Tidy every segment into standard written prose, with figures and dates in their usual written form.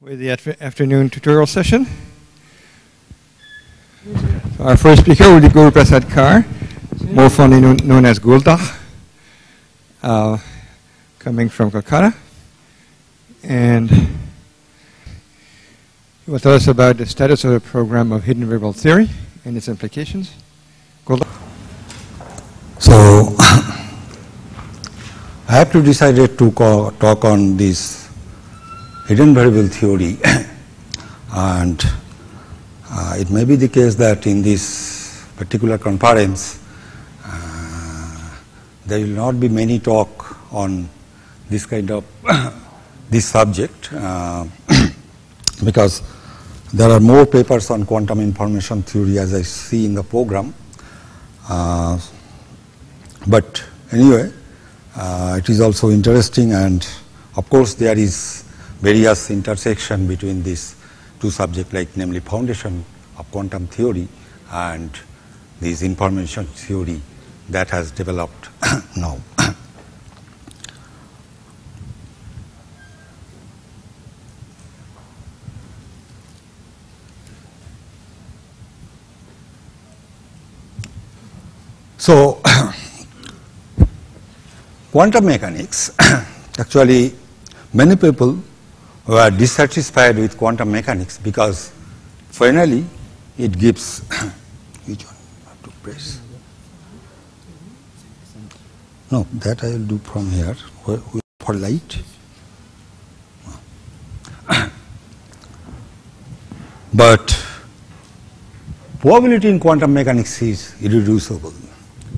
with the afternoon tutorial session. Our first speaker will be Guru Prasad Kar, more fondly known as Gulda, coming from Calcutta. And he will tell us about the status of the program of hidden variable theory and its implications. Gulda. So, I have to decide to talk on this hidden variable theory, and it may be the case that in this particular conference there will not be many talk on this kind of this subject because there are more papers on quantum information theory as I see in the program, but anyway it is also interesting, and of course there is various intersection between these two subjects, like namely foundation of quantum theory and this information theory that has developed now. So, quantum mechanics, actually many people were dissatisfied with quantum mechanics because finally it gives which one I have to press? No, that I will do from here for light. But probability in quantum mechanics is irreducible.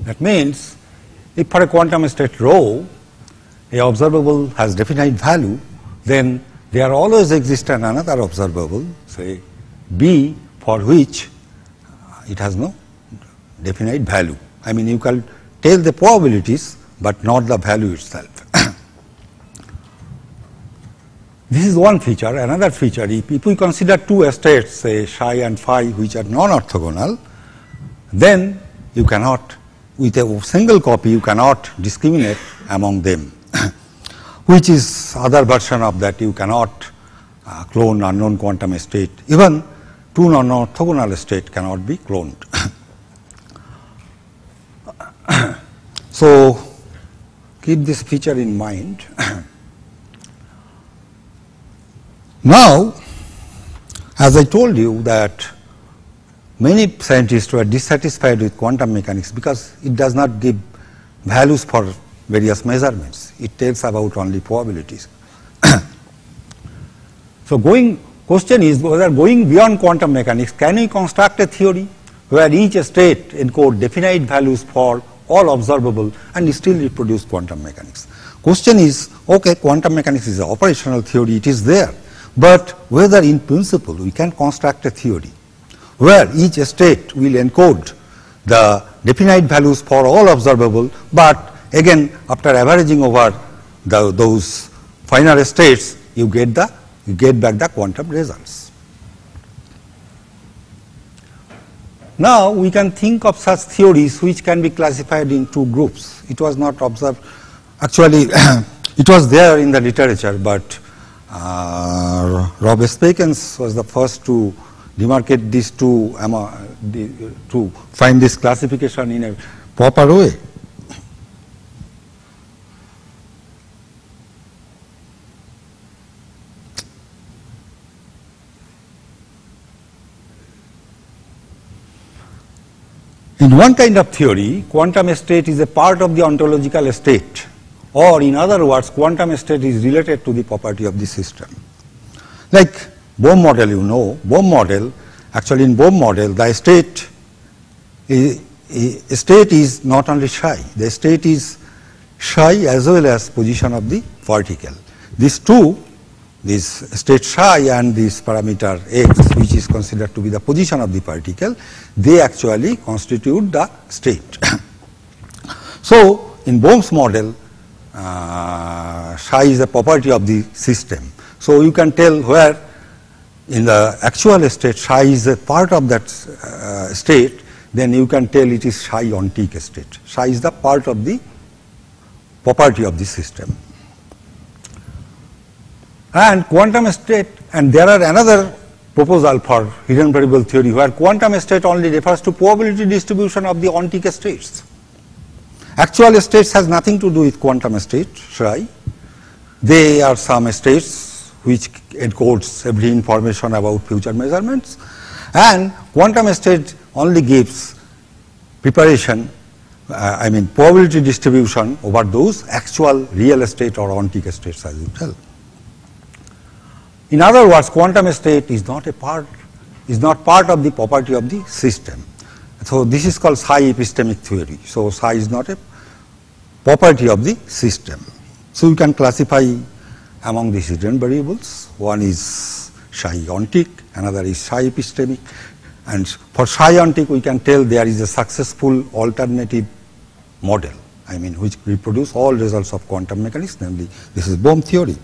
That means if for a quantum state rho a observable has definite value, then there always exists another observable, say B, for which it has no definite value. I mean, you can tell the probabilities, but not the value itself. This is one feature. Another feature, if we consider two states, say psi and phi, which are non-orthogonal, then you cannot, with a single copy, you cannot discriminate among them. Which is other version of that, you cannot clone unknown quantum state. Even two non-orthogonal state cannot be cloned. So, keep this feature in mind. Now, as I told you that many scientists were dissatisfied with quantum mechanics because it does not give values for various measurements. It tells about only probabilities. So question is whether going beyond quantum mechanics, can we construct a theory where each state encodes definite values for all observable and still reproduce quantum mechanics? Question is, okay, quantum mechanics is an operational theory, it is there, but whether in principle we can construct a theory where each state will encode the definite values for all observable, but again, after averaging over those final states, you get back the quantum results. Now, we can think of such theories which can be classified in two groups. It was not observed, actually, it was there in the literature, but Rob Spakens was the first to demarcate these two, to find this classification in a proper way. In one kind of theory, quantum state is a part of the ontological state, or in other words, quantum state is related to the property of the system. Like Bohm model, you know, Bohm model, actually in Bohm model, the state is not only psi, the state is psi as well as position of the particle. These two, this state psi and this parameter x, which is considered to be the position of the particle, they actually constitute the state. So, in Bohm's model, psi is a property of the system. So, you can tell where in the actual state psi is a part of that state, then you can tell it is psi ontic state. Psi is the part of the property of the system. And quantum state, and there are another proposal for hidden variable theory where quantum state only refers to probability distribution of the ontic states. Actual states has nothing to do with quantum state, right? They are some states which encodes every information about future measurements, and quantum state only gives preparation, probability distribution over those actual real state or ontic states, as you tell. In other words, quantum state is not part of the property of the system. So this is called psi epistemic theory. So psi is not a property of the system. So you can classify among these hidden variables. One is psi ontic, another is psi epistemic, and for psi ontic we can tell there is a successful alternative model, which reproduce all results of quantum mechanics, namely this is Bohm theory.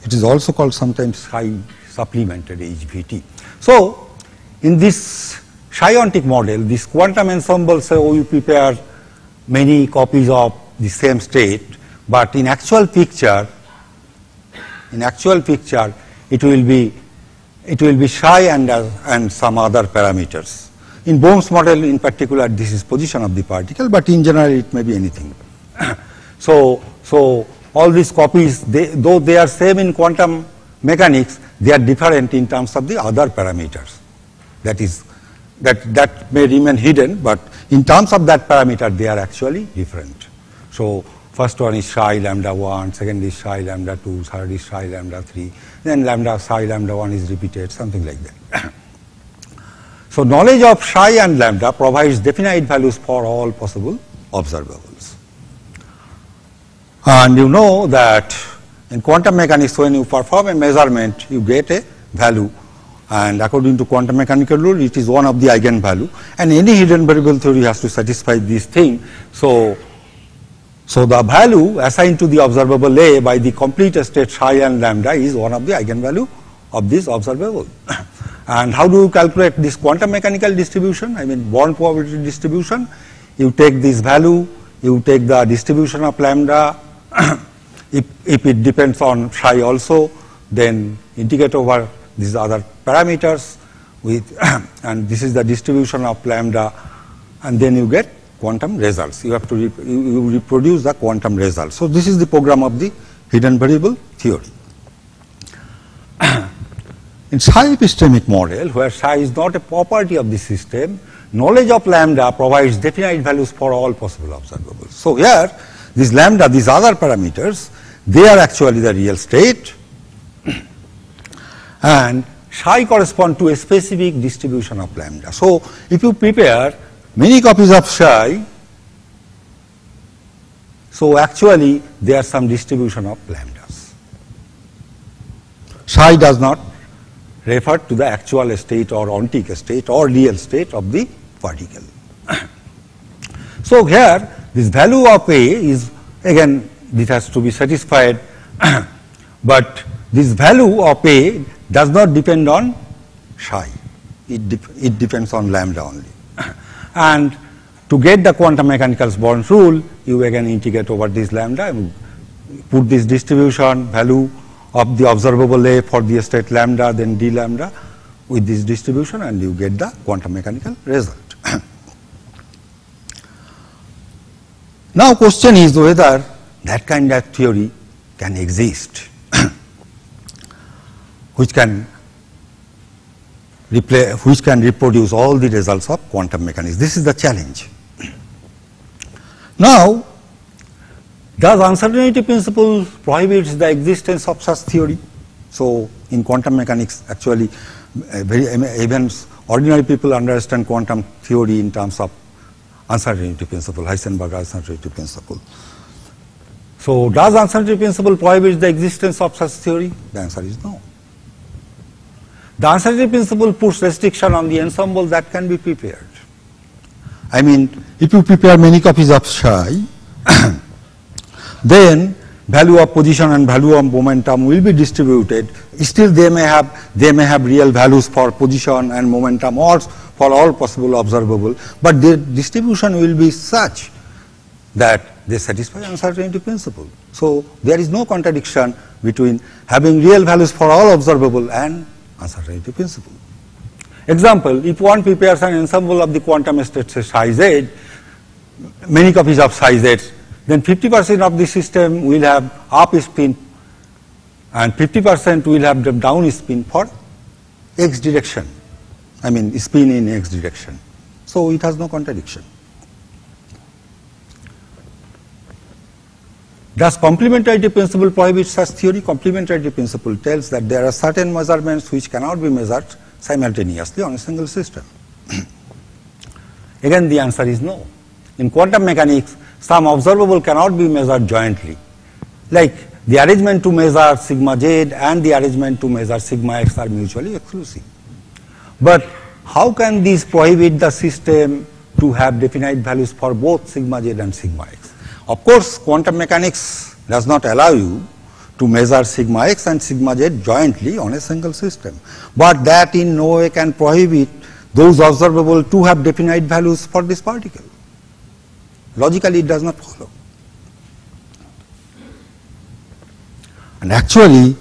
It is also called sometimes psi supplemented HVT. So in this psi ontic model, this quantum ensemble say, you prepare many copies of the same state, but in actual picture it will be psi and some other parameters. In Bohm's model in particular, this is position of the particle, but in general it may be anything. So all these copies, though they are same in quantum mechanics, they are different in terms of the other parameters. That may remain hidden, but in terms of that parameter, they are actually different. So first one is psi lambda 1, second is psi lambda 2, third is psi lambda 3, then psi lambda 1 is repeated, something like that. So knowledge of psi and lambda provides definite values for all possible observables. And you know that in quantum mechanics, when you perform a measurement, you get a value, and according to quantum mechanical rule, it is one of the eigenvalue, and any hidden variable theory has to satisfy this thing. So the value assigned to the observable A by the complete state psi and lambda is one of the eigenvalue of this observable. And how do you calculate this quantum mechanical distribution? Born probability distribution. You take this value, you take the distribution of lambda. If it depends on psi also, then integrate over these other parameters and this is the distribution of lambda, and then you get quantum results. You have to you reproduce the quantum results. So this is the program of the hidden variable theory. In psi epistemic model, where psi is not a property of the system, knowledge of lambda provides definite values for all possible observables. So here, this lambda, these other parameters, they are actually the real state, and psi correspond to a specific distribution of lambda. So if you prepare many copies of psi, so actually there are some distribution of lambdas. Psi does not refer to the actual state or ontic state or real state of the particle. So here this value of A is, again, this has to be satisfied, but this value of A does not depend on psi, it depends on lambda only. And to get the quantum mechanical Born's rule, you again integrate over this lambda and put this distribution value of the observable A for the state lambda, then d lambda with this distribution, and you get the quantum mechanical result. Now question is whether that kind of theory can exist which can reproduce all the results of quantum mechanics. This is the challenge. Now, does uncertainty principle prohibits the existence of such theory? So in quantum mechanics, actually, even ordinary people understand quantum theory in terms of uncertainty principle, Heisenberg uncertainty principle. So does uncertainty principle prohibit the existence of such theory? The answer is no. The uncertainty principle puts restriction on the ensemble that can be prepared. If you prepare many copies of psi, then value of position and value of momentum will be distributed. Still they may have real values for position and momentum or for all possible observable, but the distribution will be such that they satisfy uncertainty principle. So there is no contradiction between having real values for all observable and uncertainty principle. Example, if one prepares an ensemble of the quantum states say psi z, many copies of psi z, then 50% of the system will have up spin and 50% will have the down spin for x direction, I mean spin in x direction. So it has no contradiction. Does complementarity principle prohibit such theory? Complementarity principle tells that there are certain measurements which cannot be measured simultaneously on a single system. Again, the answer is no. In quantum mechanics, some observable cannot be measured jointly, like the arrangement to measure sigma z and the arrangement to measure sigma x are mutually exclusive. But how can these prohibit the system to have definite values for both sigma z and sigma x? Of course, quantum mechanics does not allow you to measure sigma x and sigma z jointly on a single system, but that in no way can prohibit those observable to have definite values for this particle. Logically, it does not follow. And actually,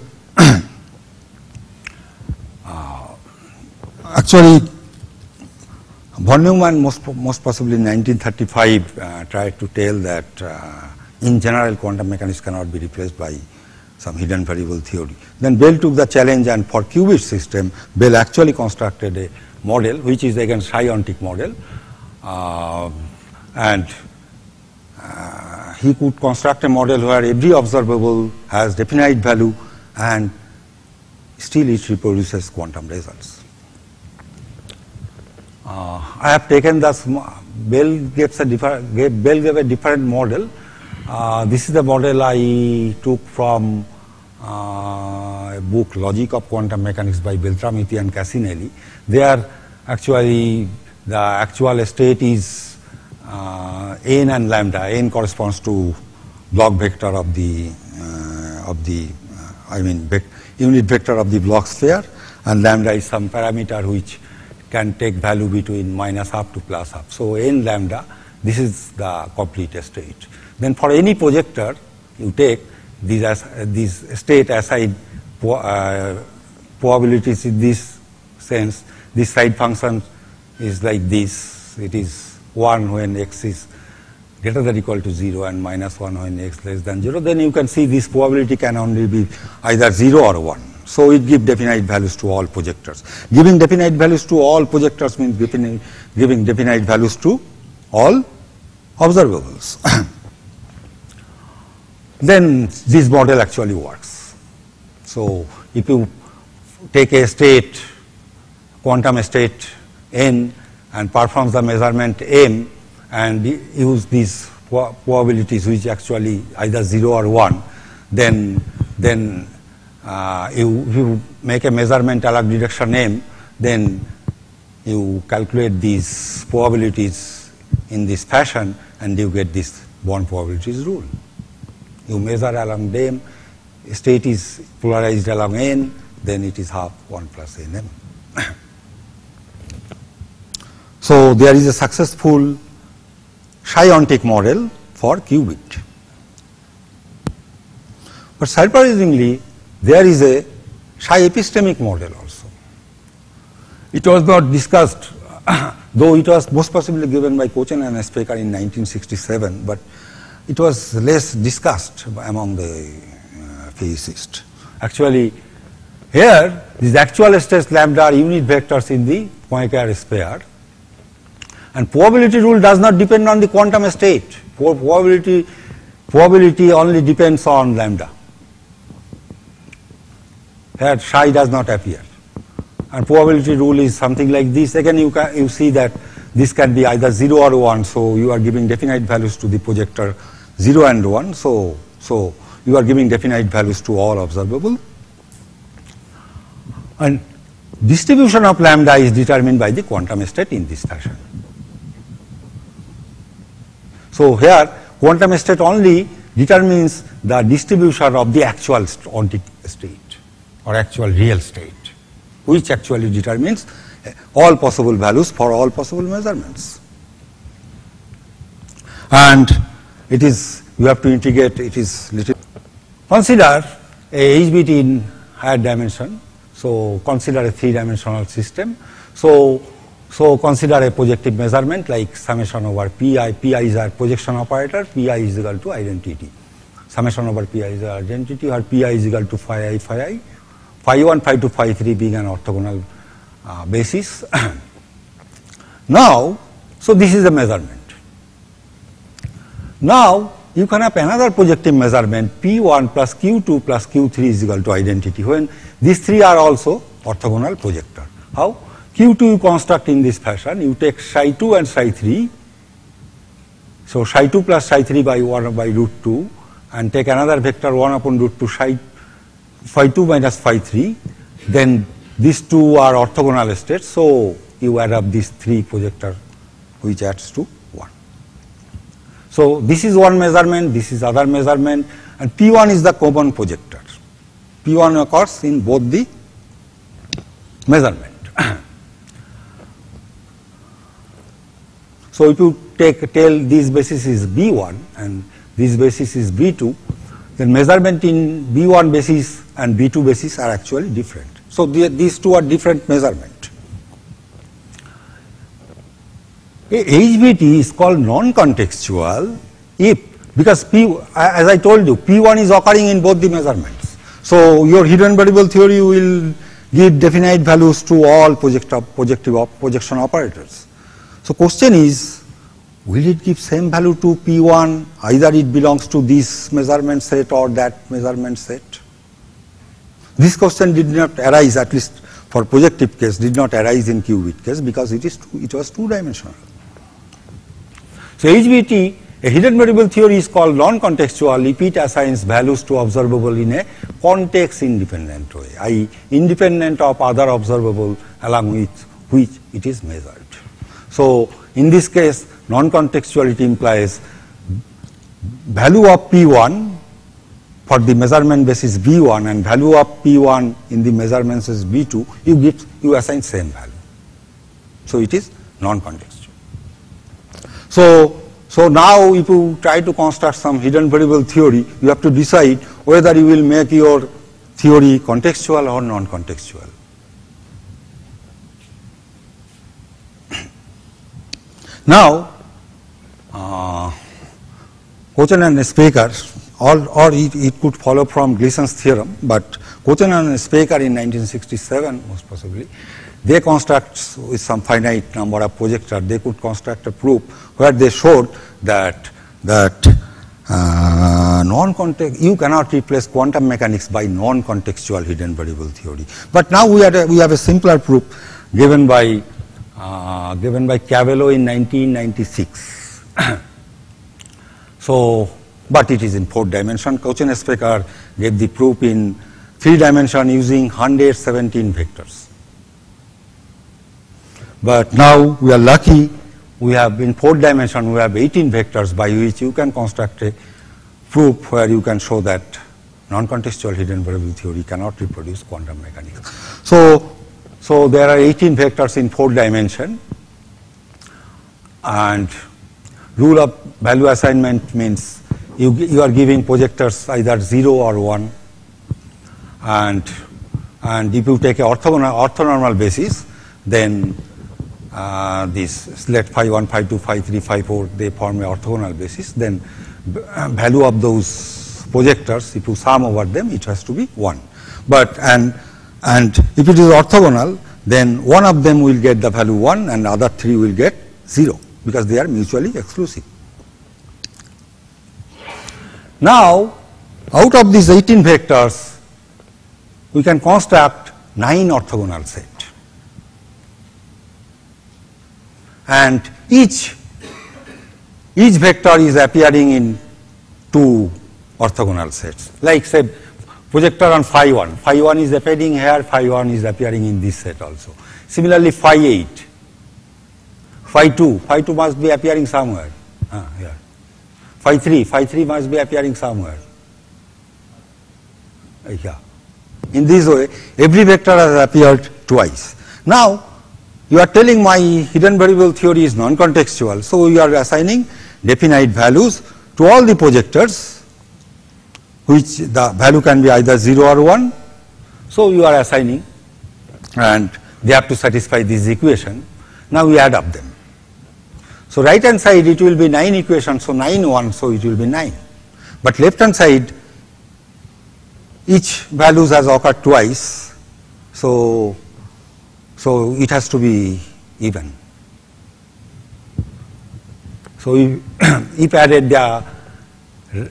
von Neumann most possibly in 1935 tried to tell that in general quantum mechanics cannot be replaced by some hidden variable theory. Then Bell took the challenge, and for qubit system, Bell actually constructed a model which is again psi-ontic model, and he could construct a model where every observable has definite value and still it reproduces quantum results. I have taken this, Bell gave a different model. This is the model I took from a book, Logic of Quantum Mechanics by Beltramitti and Cassinelli. There actually the actual state is n and lambda. N corresponds to block vector of the unit vector of the Bloch sphere, and lambda is some parameter which can take value between -half to +half. So n lambda, this is the complete state. Then for any projector, you take these state aside probabilities in this sense. This side function is like this. It is 1 when x is greater than or equal to 0 and -1 when x less than 0. Then you can see this probability can only be either 0 or 1. So it gives definite values to all projectors. Giving definite values to all projectors means giving definite values to all observables. Then this model actually works. So if you take a state, quantum state n, and performs the measurement m, and use these probabilities which actually either 0 or 1, then you make a measurement along direction m, then you calculate these probabilities in this fashion and you get this bond probabilities rule. You measure along m, state is polarized along n, then it is half 1 plus nm. So there is a successful psi-ontic model for qubit. But surprisingly, there is a psi-epistemic model also. It was not discussed, though it was most possibly given by Kochen and Specker in 1967, but it was less discussed among the physicists. Actually, here these actual states lambda are unit vectors in the Poincare sphere, and probability rule does not depend on the quantum state. Probability only depends on lambda. Here psi does not appear, and probability rule is something like this. Again, you see that this can be either 0 or 1. So you are giving definite values to the projector 0 and 1. So you are giving definite values to all observable, and distribution of lambda is determined by the quantum state in this fashion. So here quantum state only determines the distribution of the actual ontic state or actual real state, which actually determines all possible values for all possible measurements. And it is, you have to integrate, it is little. Consider a HBT in higher dimension. So consider a 3-dimensional system. So consider a projective measurement like summation over pi. Pi is our projection operator. Pi is equal to identity. Summation over pi is our identity, or pi is equal to phi I, phi I. Phi 1, phi 2, phi 3 being an orthogonal basis. Now, so this is a measurement. Now, you can have another projective measurement P1 plus Q2 plus Q3 is equal to identity, when these three are also orthogonal projector. How? Q2 you construct in this fashion, you take psi 2 and psi 3, so psi 2 plus psi 3 by 1 by root 2, and take another vector 1 upon root 2 phi 2 minus phi 3, then these two are orthogonal states, so you add up these three projector which adds to 1. So this is one measurement, this is other measurement, and P1 is the common projector. P1 occurs in both the measurement. So if you tell this basis is B1 and this basis is B2, then measurement in B1 basis and B2 basis are actually different. So these two are different measurement. A HBT is called non-contextual if, because as I told you, P1 is occurring in both the measurements. So your hidden variable theory will give definite values to all projection operators. So question is, will it give same value to P1, either it belongs to this measurement set or that measurement set? This question did not arise, at least for projective case, did not arise in qubit case because it was two-dimensional. So HBT, a hidden variable theory, is called non-contextual if it assigns values to observable in a context-independent way, i.e. independent of other observable along with which it is measured. So in this case, non-contextuality implies value of P1 for the measurement basis B1 and value of P1 in the measurement basis B2, you assign same value. So it is non-contextual. So now if you try to construct some hidden variable theory, you have to decide whether you will make your theory contextual or non-contextual. Now, Kochen and Specker, or it could follow from Gleason's theorem, but Kochen and Specker in 1967 most possibly, they construct with some finite number of projectors, they could construct a proof where they showed that you cannot replace quantum mechanics by non-contextual hidden variable theory. But now we have a simpler proof given by Cavallo in 1996. So, but it is in 4th dimension. Kochen and Specker gave the proof in 3 dimension using 117 vectors. But now we are lucky, we have in 4th dimension we have 18 vectors by which you can construct a proof where you can show that non-contextual hidden variable theory cannot reproduce quantum mechanics. So there are 18 vectors in 4th dimension, and rule of value assignment means you are giving projectors either 0 or 1, and if you take a orthonormal basis, then this let phi 1, phi 2, phi 3, phi 4, they form a orthogonal basis, then value of those projectors, if you sum over them, it has to be 1. But and if it is orthogonal, then one of them will get the value 1 and the other 3 will get 0 because they are mutually exclusive. Now, out of these 18 vectors, we can construct 9 orthogonal sets. And each vector is appearing in 2 orthogonal sets. Like say projector on phi 1. Phi 1 is appearing here, phi 1 is appearing in this set also. Similarly, phi 8. Phi 2 must be appearing somewhere. Here. Phi 3 must be appearing somewhere. Yeah. In this way, every vector has appeared twice. Now, you are telling my hidden variable theory is non-contextual, so you are assigning definite values to all the projectors, which the value can be either 0 or 1. So you are assigning, and they have to satisfy this equation. Now we add up them. So right hand side it will be 9 equations, so 9 1, so it will be 9. But left hand side each values has occurred twice, so it has to be even. So if added, the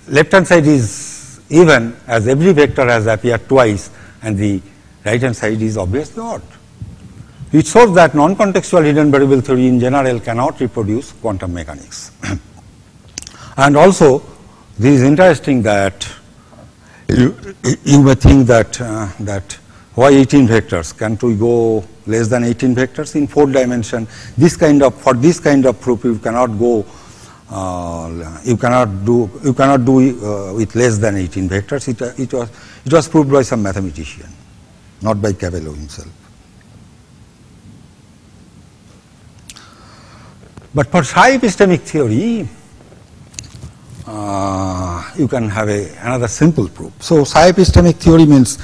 left hand side is even as every vector has appeared twice, and the right hand side is obviously odd. It shows that non-contextual hidden variable theory in general cannot reproduce quantum mechanics. And also, this is interesting that you may think that why 18 vectors? Can't we go less than 18 vectors in 4 dimension? For this kind of proof, you cannot go. You cannot do with less than 18 vectors. It was proved by some mathematician, not by Cavallo himself. But for psi epistemic theory, you can have another simple proof. So psi epistemic theory means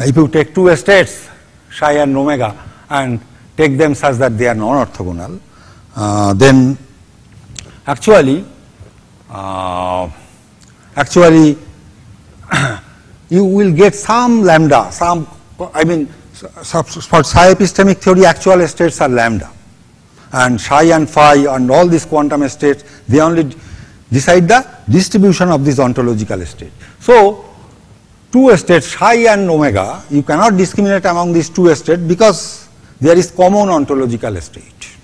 if you take 2 states, psi and omega, and take them such that they are non-orthogonal, then actually you will get some lambda, for psi epistemic theory actual states are lambda, and psi and phi and all these quantum states, they only decide the distribution of this ontological state. So 2 states, psi and omega, you cannot discriminate among these 2 states because there is common ontological state,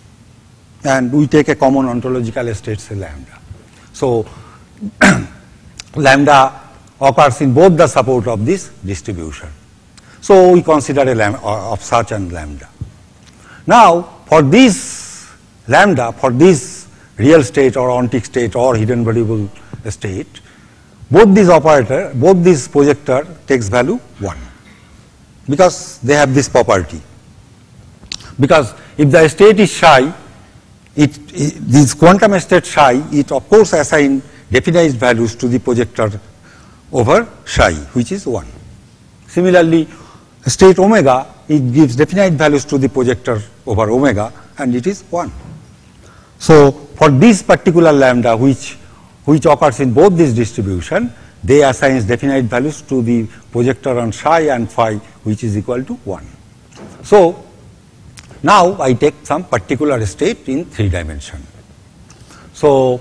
and we take a common ontological state, say lambda. So lambda occurs in both the support of this distribution. So we consider a lambda of such and lambda. Now for this lambda, for this real state or ontic state or hidden variable state, both these projector takes value 1 because they have this property. Because if the state is psi, this quantum state psi, it of course assign definite values to the projector over psi, which is 1. Similarly, state omega, it gives definite values to the projector over omega, and it is 1. So for this particular lambda, which occurs in both this distribution, they assign definite values to the projector on psi and phi, which is equal to 1. So now I take some particular state in 3 dimension. So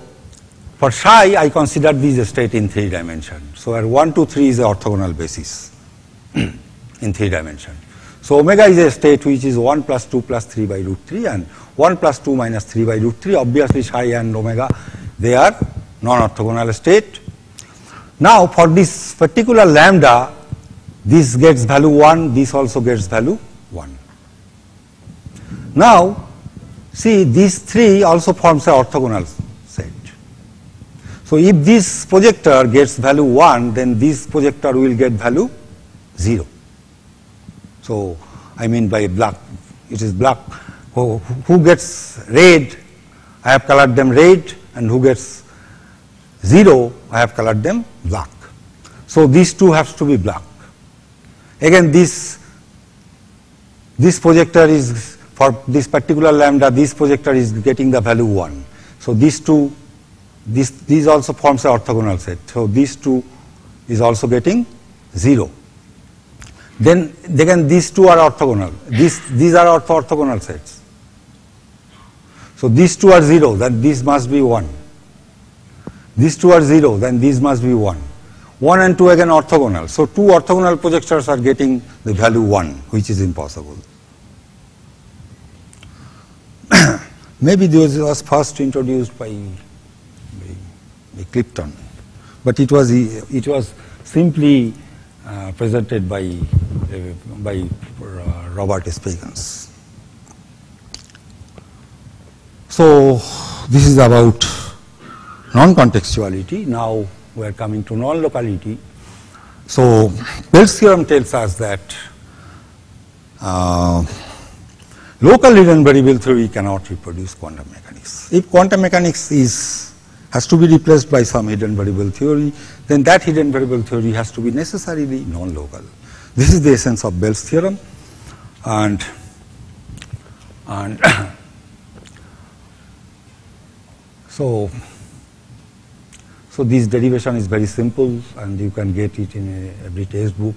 for psi, I consider this state in 3 dimension. So where 1, 2, 3 is an orthogonal basis in 3 dimension. So omega is a state which is 1 plus 2 plus 3 by root 3, and 1 plus 2 minus 3 by root 3. Obviously psi and omega, they are non-orthogonal state. Now for this particular lambda, this gets value 1, this also gets value 1. Now see, these 3 also forms an orthogonal set. So if this projector gets value 1, then this projector will get value 0. So I mean by black, it is black. Who gets red, I have colored them red, and who gets 0, I have colored them black. So these 2 have to be black. Again, this projector is, for this particular lambda, this projector is getting the value 1. So these 2, these also forms an orthogonal set. So these 2 is also getting 0. Then again, these 2 are orthogonal. These are orthogonal sets. So these 2 are 0, then this must be 1. These 2 are 0, then these must be 1. 1 and 2 again orthogonal. So 2 orthogonal projectors are getting the value 1, which is impossible. Maybe this was first introduced by Clifton, but it was simply presented by Robert Spagans. So this is about non-contextuality. Now we are coming to non-locality. So Bell's theorem tells us that local hidden variable theory cannot reproduce quantum mechanics. If quantum mechanics is has to be replaced by some hidden variable theory, then that hidden variable theory has to be necessarily non-local. This is the essence of Bell's theorem, and so this derivation is very simple, and you can get it in every textbook.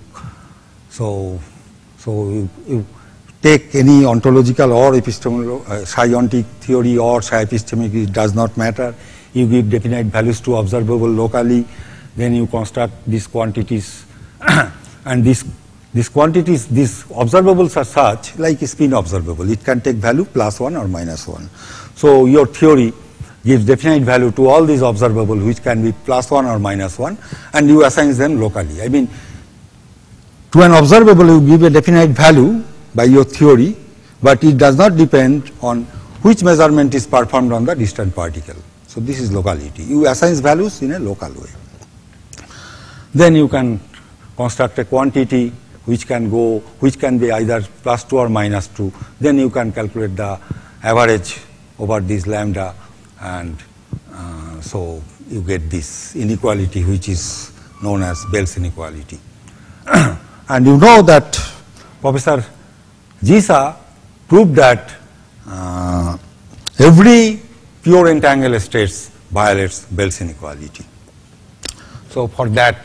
So you take any ontological or psiontic theory or epistemic, it does not matter. You give definite values to observable locally, then you construct these quantities, and these quantities, these observables are such like spin observable. It can take value +1 or -1. So your theory gives definite value to all these observable, which can be +1 or -1, and you assign them locally. I mean, to an observable you give a definite value by your theory, but it does not depend on which measurement is performed on the distant particle. So this is locality. You assign values in a local way. Then you can construct a quantity which can be either +2 or -2. Then you can calculate the average over this lambda, and so you get this inequality which is known as Bell's inequality. And you know that Professor Gisa proved that every pure entangled states violates Bell's inequality. So for that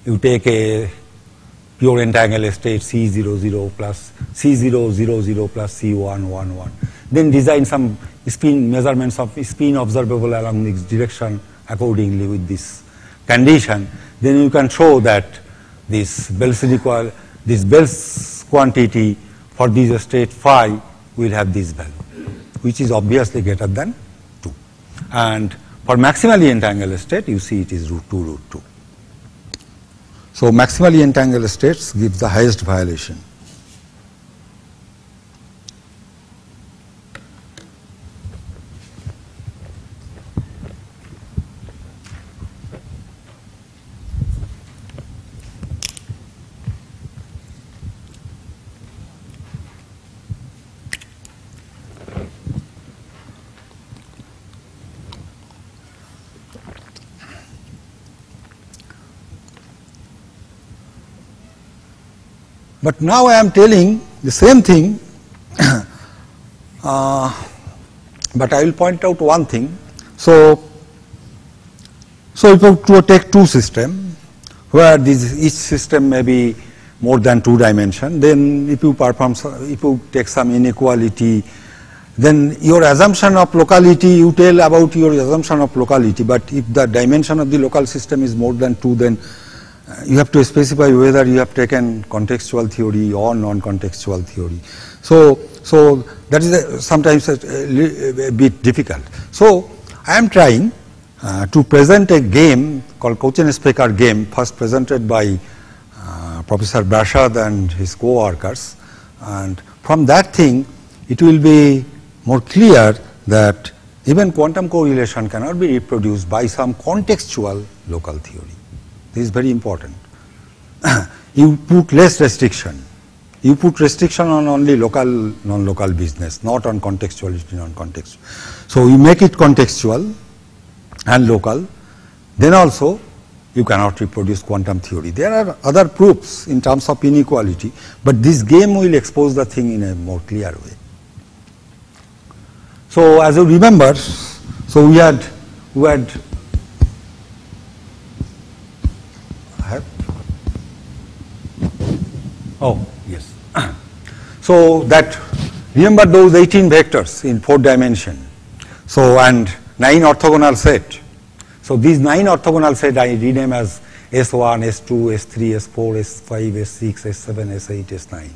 you take a pure entangled state C00 plus C000 plus C111. Then design some spin measurements of spin observable along this direction accordingly with this condition. Then you can show that this Bell's quantity for this state phi will have this value, which is obviously greater than 2. And for maximally entangled state, you see it is √2. So maximally entangled states give the highest violation. But now I am telling the same thing, but I will point out one thing. So if you take two systems, where each system may be more than 2 dimensions, then if you take some inequality, then your assumption of locality, you tell about your assumption of locality, but if the dimension of the local system is more than 2, then you have to specify whether you have taken contextual theory or non-contextual theory. So that is sometimes a bit difficult. So I am trying to present a game called Kochen-Specker game, first presented by Professor Bashad and his co-workers, and from that thing it will be more clear that even quantum correlation cannot be reproduced by some contextual local theory. This is very important. You put less restriction. You put restriction on only local, non-local business, not on contextuality, non-contextual. So you make it contextual and local, then also you cannot reproduce quantum theory. There are other proofs in terms of inequality, but this game will expose the thing in a more clear way. So as you remember, so we had oh yes. So that, remember those 18 vectors in 4 dimension. So and 9 orthogonal set. So these 9 orthogonal set I rename as S1, S2, S3, S4, S5, S6, S7, S8, S9.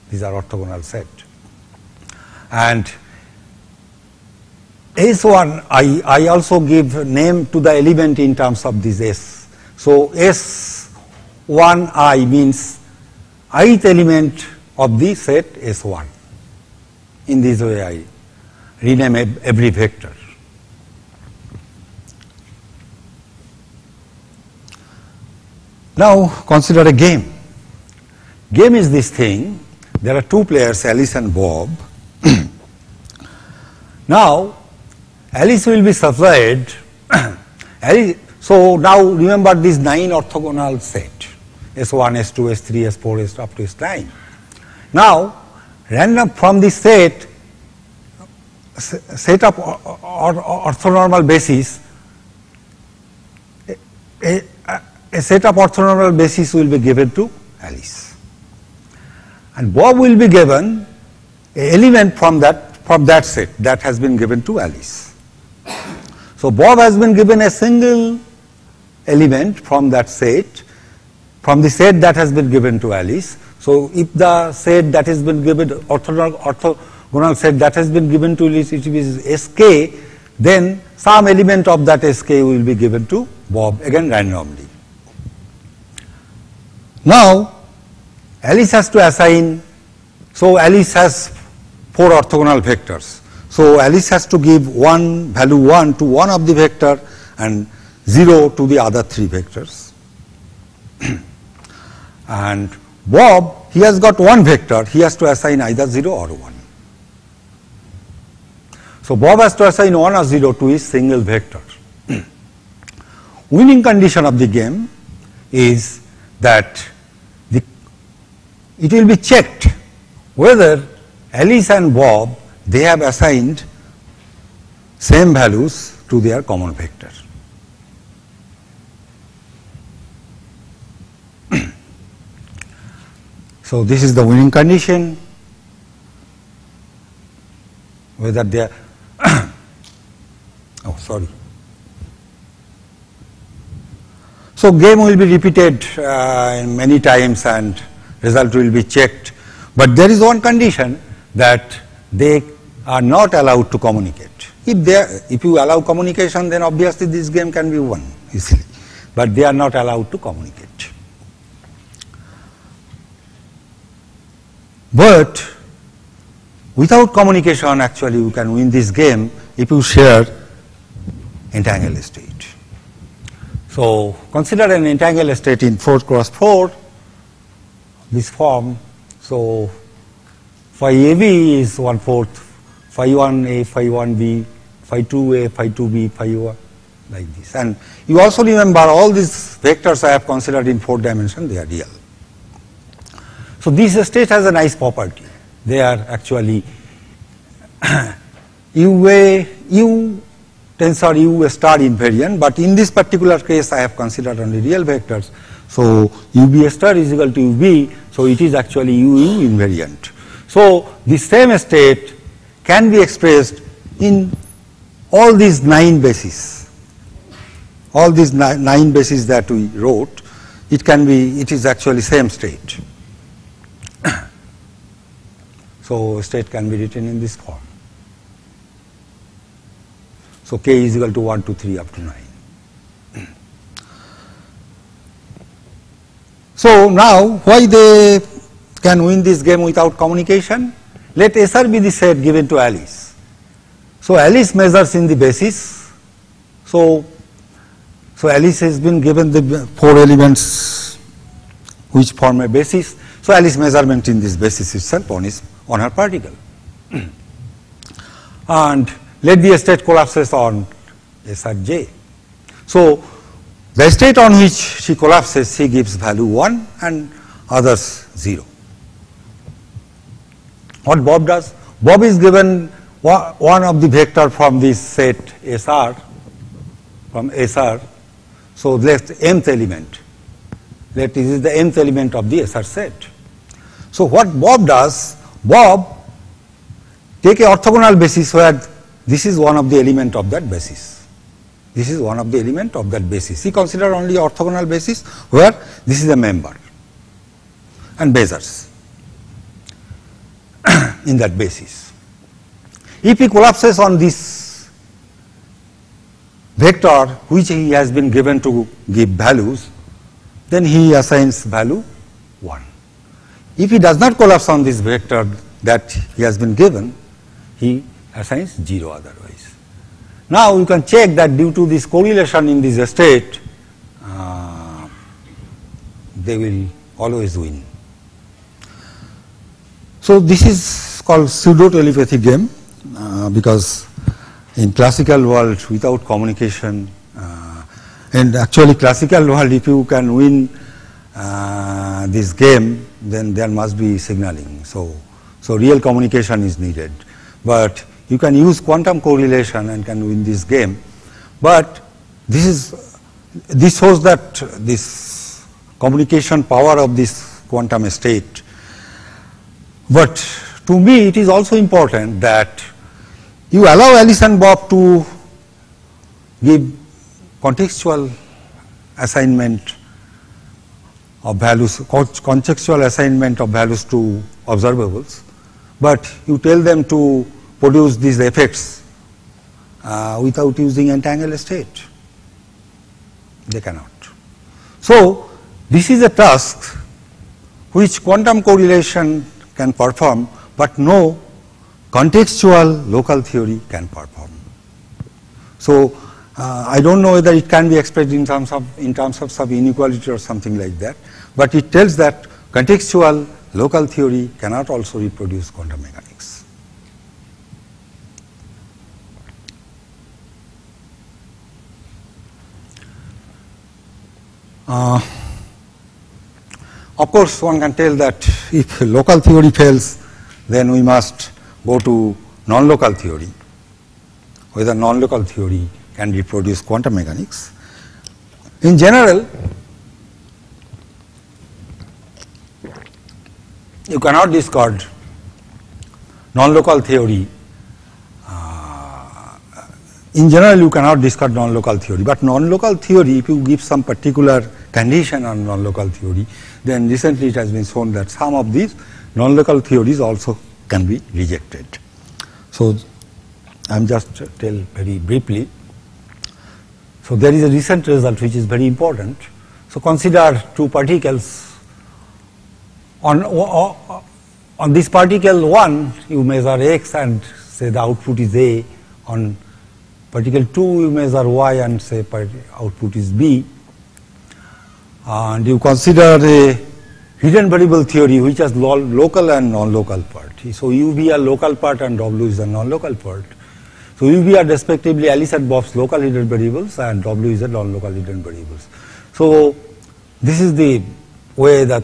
These are orthogonal set. And S1, I also give name to the element in terms of this S. So S1I means ith element of the set S1. In this way I rename every vector. Now consider a game. Game is this thing. There are 2 players, Alice and Bob. Now Alice will be supplied. So now remember this 9 orthogonal set, S1, S2, S3, S4, S up to S9. Now random from this set of orthonormal basis, a set of orthonormal basis will be given to Alice, and Bob will be given an element from that set that has been given to Alice. So Bob has been given a single element from that set, from the set that has been given to Alice. So if the set that has been given, orthogonal set that has been given to Alice, it is Sk, then some element of that Sk will be given to Bob, again randomly. Now Alice has to assign, so Alice has 4 orthogonal vectors. So Alice has to give value 1 to one of the vector and 0 to the other 3 vectors. And Bob, he has got 1 vector, he has to assign either 0 or 1. So Bob has to assign 1 or 0 to his single vector. Winning condition of the game is that it will be checked whether Alice and Bob, they have assigned same values to their common vector. So this is the winning condition, whether they are oh sorry. So game will be repeated many times and result will be checked, but there is one condition, that they are not allowed to communicate. If you allow communication, then obviously this game can be won easily, but they are not allowed to communicate. But without communication, actually you can win this game if you share entangled state. So consider an entangled state in 4x4, this form. So phi AV is 1/4, phi 1A, phi 1B, phi 2A, phi 2B, phi 1, like this. And you also remember all these vectors I have considered in 4 dimensions, they are real. So this state has a nice property. They are actually U tensor U star invariant, but in this particular case I have considered only real vectors. So UB star is equal to UB, so it is actually UU invariant. So the same state can be expressed in all these 9 bases. All these 9 bases that we wrote, it is actually same state. So state can be written in this form. So K is equal to 1, 2, 3 up to 9. So now why they can win this game without communication? Let SR be the set given to Alice. So Alice measures in the basis. So Alice has been given the 4 elements which form a basis. So Alice measurement in this basis itself on her particle. And let the state collapses on SRJ. So the state on which she collapses, she gives value 1 and others 0. What Bob does? Bob is given one of the vector from this set SR, from SR. So let mth element. Let this is the mth element of the SR set. So what Bob does? Bob take a orthogonal basis where this is one of the element of that basis. This is one of the element of that basis. He consider only orthogonal basis where this is a member and measures in that basis. If he collapses on this vector which he has been given to give values, then he assigns value 1. If he does not collapse on this vector that he has been given, he assigns 0 otherwise. Now you can check that due to this correlation in this state, they will always win. So this is called pseudo telepathy game because in classical world without communication, and actually classical world, if you can win this game, then there must be signaling. So real communication is needed. But you can use quantum correlation and can win this game. But this shows that this communication power of this quantum state. But to me, it is also important that you allow Alice and Bob to give contextual assignment of values, contextual assignment of values to observables, but you tell them to produce these effects without using entangled state. They cannot. So this is a task which quantum correlation can perform, but no contextual local theory can perform. So I don't know whether it can be expressed in terms of some inequality or something like that, but it tells that contextual local theory cannot also reproduce quantum mechanics. Of course, one can tell that if local theory fails, then we must go to non-local theory, whether non-local theory can reproduce quantum mechanics. In general, you cannot discard non-local theory. In general, you cannot discard non-local theory, but non-local theory, if you give some particular condition on non-local theory, then recently it has been shown that some of these non-local theories also can be rejected. So I am just tell very briefly. So there is a recent result which is very important. So consider two particles. On this particle 1, you measure x and say the output is A. On particle 2, you measure y and say output is B. And you consider a hidden variable theory which has local and non-local part. So U be a local part and W is a non-local part. So U be are respectively Alice and Bob's local hidden variables and W is a non-local hidden variables. So this is the way that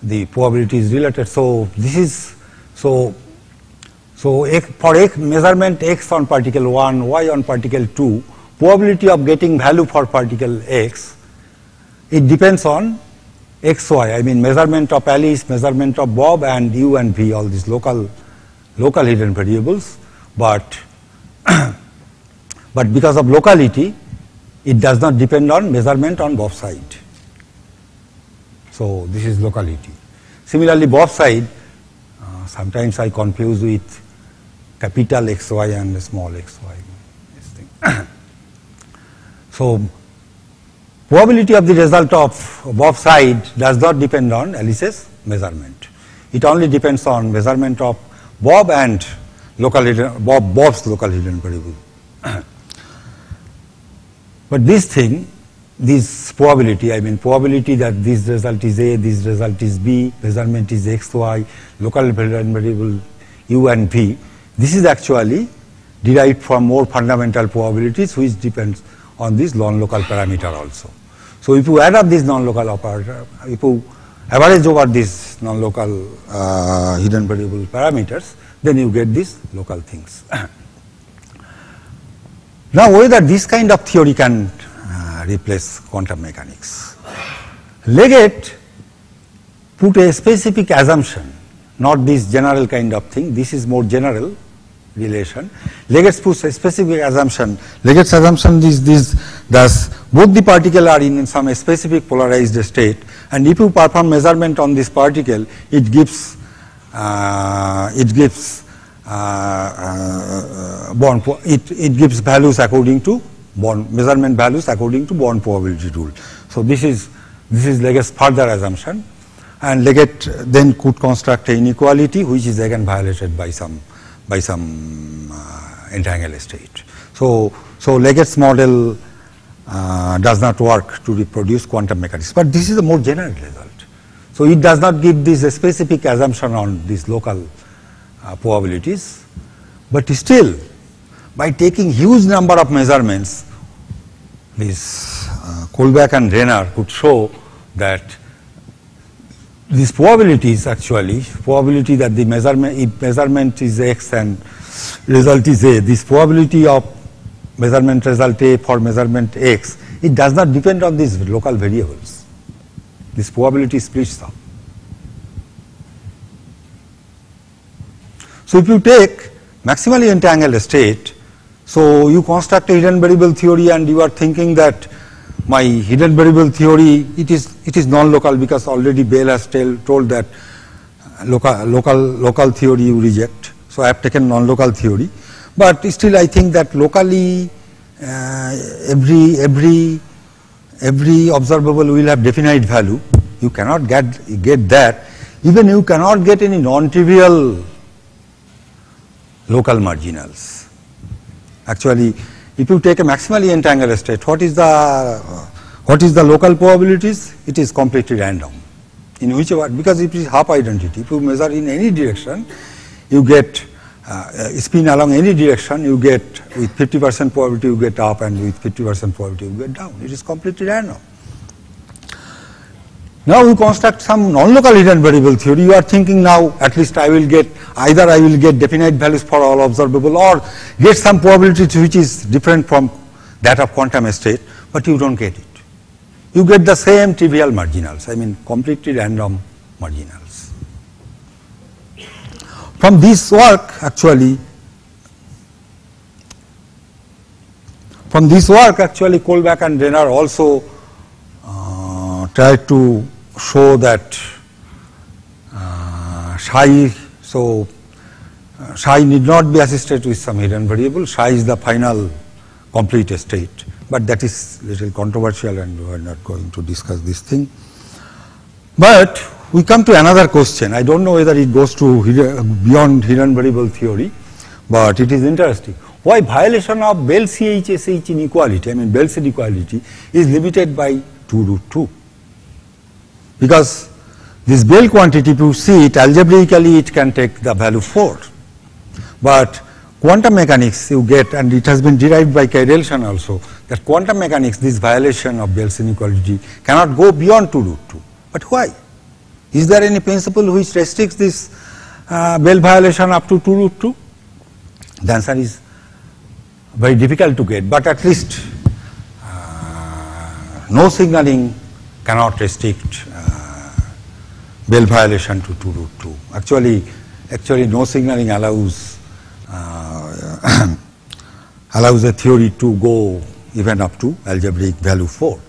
the probability is related. So this is for measurement x on particle 1, y on particle 2, probability of getting value for particle x, it depends on xy, I mean measurement of Alice, measurement of Bob and U and V, all these local hidden variables, but because of locality, it does not depend on measurement on both sides. So this is locality. Similarly, both sides, sometimes I confuse with capital XY and small xy. This thing. So probability of the result of both sides does not depend on Alice's measurement. It only depends on measurement of Bob and Bob's local hidden variable. But this thing, this probability, I mean probability that this result is A, this result is B, measurement is X, Y, local hidden variable U and V, this is actually derived from more fundamental probabilities which depends on this non-local parameter also. So if you add up these non-local operator, if you average over these non-local hidden variable parameters, then you get these local things. Now whether this kind of theory can replace quantum mechanics. Leggett put a specific assumption, not this general kind of thing, this is more general relation. Leggett puts a specific assumption. Leggett's assumption is this, thus both the particles are in some specific polarized state, and if you perform measurement on this particle, it gives values according to measurement values according to Born probability rule. So this is Leggett's further assumption, and Leggett then could construct an inequality which is again violated by some entangled state. So Leggett's model does not work to reproduce quantum mechanics, but this is a more general result. So it does not give this specific assumption on these local probabilities, But still, by taking huge number of measurements, this Kohlbeck and Renner could show that these probabilities actually, probability that the measurement, if measurement is x and result is a, this probability of measurement result a for measurement x, it does not depend on these local variables. This probability splits up. So if you take maximally entangled state, so you construct a hidden variable theory and you are thinking that my hidden variable theory, it is non-local because already Bell has told that local theory you reject. So I have taken non-local theory, but still I think that locally every observable will have definite value. You cannot get that. Even you cannot get any non-trivial local marginals. Actually, if you take a maximally entangled state, what is the local probabilities? It is completely random. In whichever, because it is half identity. If you measure in any direction, you get spin along any direction, you get with 50% probability you get up and with 50% probability you get down. It is completely random. Now you construct some non-local hidden variable theory. You are thinking now at least I will get, either I will get definite values for all observable or get some probability which is different from that of quantum state, but you don't get it. You get the same trivial marginals, I mean completely random marginals. From this work actually, Kohlbeck and Renner also tried to show that psi need not be assisted with some hidden variable. Psi is the final complete state, but that is little controversial and we are not going to discuss this thing. But we come to another question. I don't know whether it goes to beyond hidden variable theory, but it is interesting. Why violation of Bell CHSH inequality, I mean Bell's inequality, is limited by 2√2? Because this Bell quantity, if you see it algebraically, it can take the value 4. But quantum mechanics you get, and it has been derived by Kay-Delson also, that quantum mechanics, this violation of Bell's inequality cannot go beyond 2√2. But why? Is there any principle which restricts this Bell violation up to 2√2? The answer is very difficult to get, but at least no signaling cannot restrict Bell violation to 2√2. Actually, no signaling allows a theory to go even up to algebraic value 4.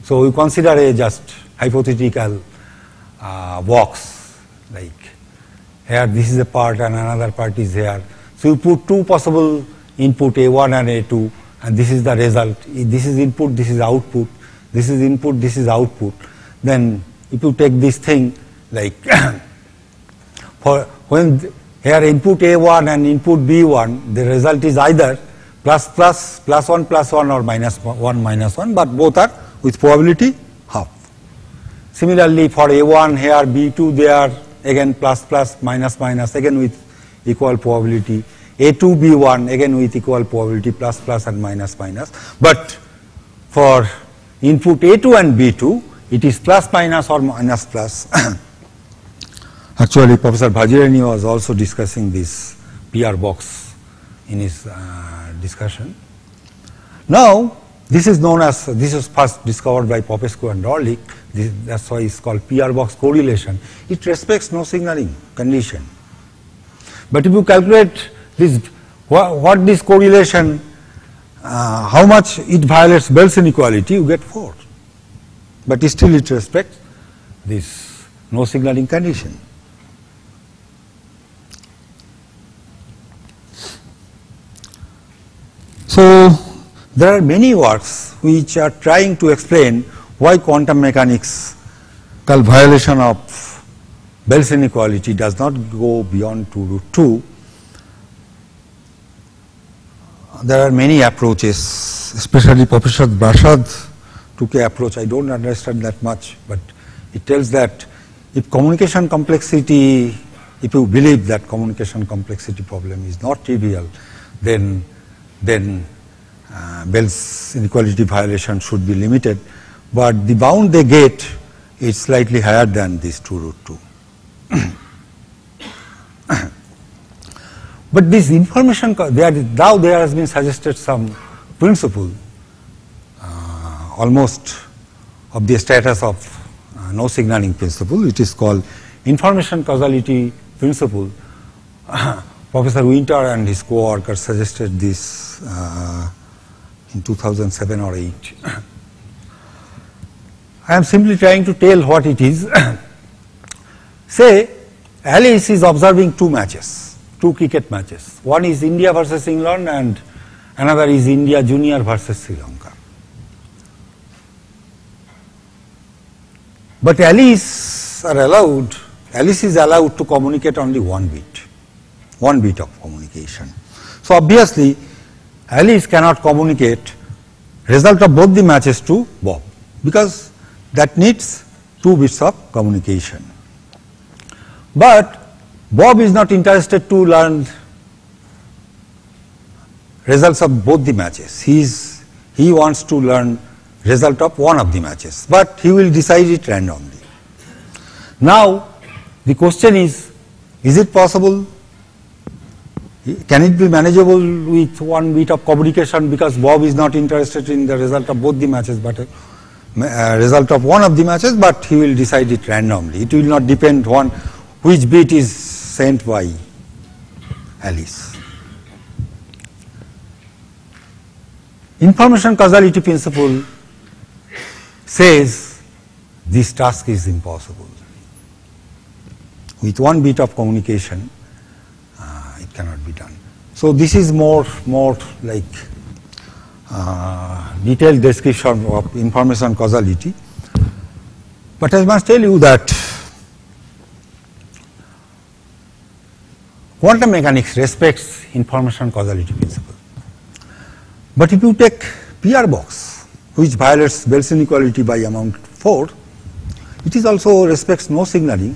So we consider a just hypothetical box, like here this is a part and another part is here. So you put two possible input A1 and A2, and this is the result. This is input, this is output. This is input, this is output. Then if you take this thing like for when here input A1 and input B1, the result is either plus 1 or minus 1, but both are with probability half. Similarly for A1 here, B2 there, again plus minus again with equal probability. A2 B1 again with equal probability, plus and minus. But for input A2 and B2, it is plus minus or minus plus. Actually, Professor Bhajirani was also discussing this PR box in his discussion. Now, this is known as, this was first discovered by Popescu and Orlik. That's why it's called PR box correlation. It respects no signaling condition. But if you calculate this, what this correlation, how much it violates Bell's inequality, you get 4. But still it respects this no signaling condition. So there are many works which are trying to explain why quantum mechanics violation of Bell's inequality does not go beyond 2√2. There are many approaches, especially Professor Bashad took an approach. I don't understand that much, but it tells that if communication complexity if you believe that communication complexity problem is not trivial, then Bell's inequality violation should be limited, but the bound they get is slightly higher than this 2√2. But this information, now there has been suggested some principle, almost of the status of no signaling principle. It is called information causality principle. Professor Winter and his co-workers suggested this in 2007 or 8. I am simply trying to tell what it is. Say Alice is observing two matches, two cricket matches. One is India versus England and another is India Junior versus Sri Lanka. But Alice is allowed to communicate only one bit of communication. So obviously Alice cannot communicate result of both the matches to Bob, because that needs 2 bits of communication. But Bob is not interested to learn results of both the matches. He wants to learn result of one of the matches, but he will decide it randomly. Now the question is it possible? Can it be manageable with 1 bit of communication, because Bob is not interested in the result of both the matches, but result of one of the matches, but he will decide it randomly. It will not depend on which bit is sent by Alice. Information causality principle says this task is impossible. With 1 bit of communication, it cannot be done. So this is more like detailed description of information causality. But I must tell you that quantum mechanics respects information causality principle. But if you take PR box, which violates Bell's inequality by amount 4, it is also respects no signaling.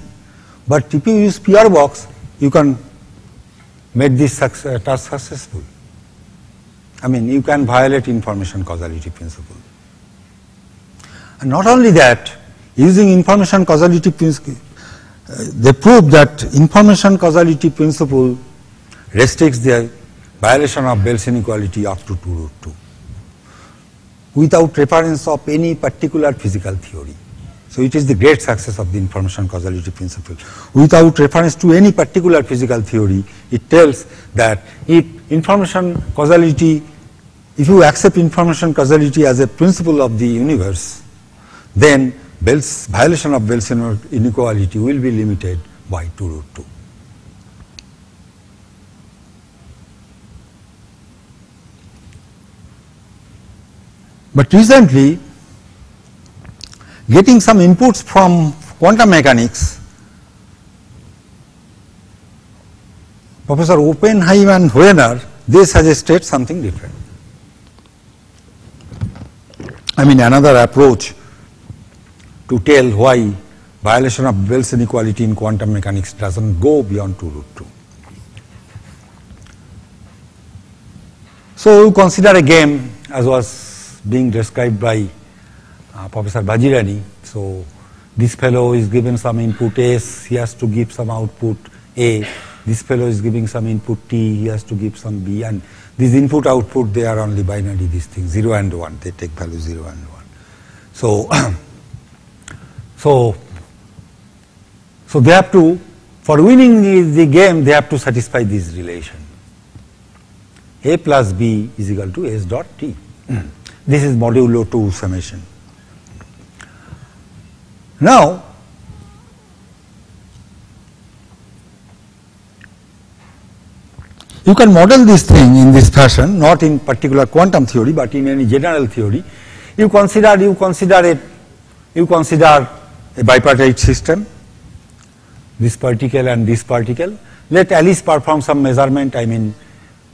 But if you use PR box, you can make this task successful. I mean, you can violate information causality principle. And not only that, using information causality principle, they prove that information causality principle restricts the violation of Bell's inequality up to 2√2 without reference of any particular physical theory. So it is the great success of the information causality principle. Without reference to any particular physical theory, it tells that if you accept information causality as a principle of the universe, then violation of Bell's inequality will be limited by 2√2. But recently, getting some inputs from quantum mechanics, Professor Oppenheim and Wiener, they suggested something different. I mean, another approach to tell why violation of Bell's inequality in quantum mechanics doesn't go beyond 2√2. So you consider a game as was being described by Professor Bajirani. So this fellow is given some input S, he has to give some output A. This fellow is giving some input T, he has to give some B, and these input output, they are only binary, these things 0 and 1, they take value 0 and 1. So they have to, for winning the game, they have to satisfy this relation. A plus B is equal to S dot T. This is modulo 2 summation. Now, you can model this thing in this fashion, not in particular quantum theory, but in any general theory. You consider a bipartite system, this particle and this particle. Let Alice perform some measurement. I mean,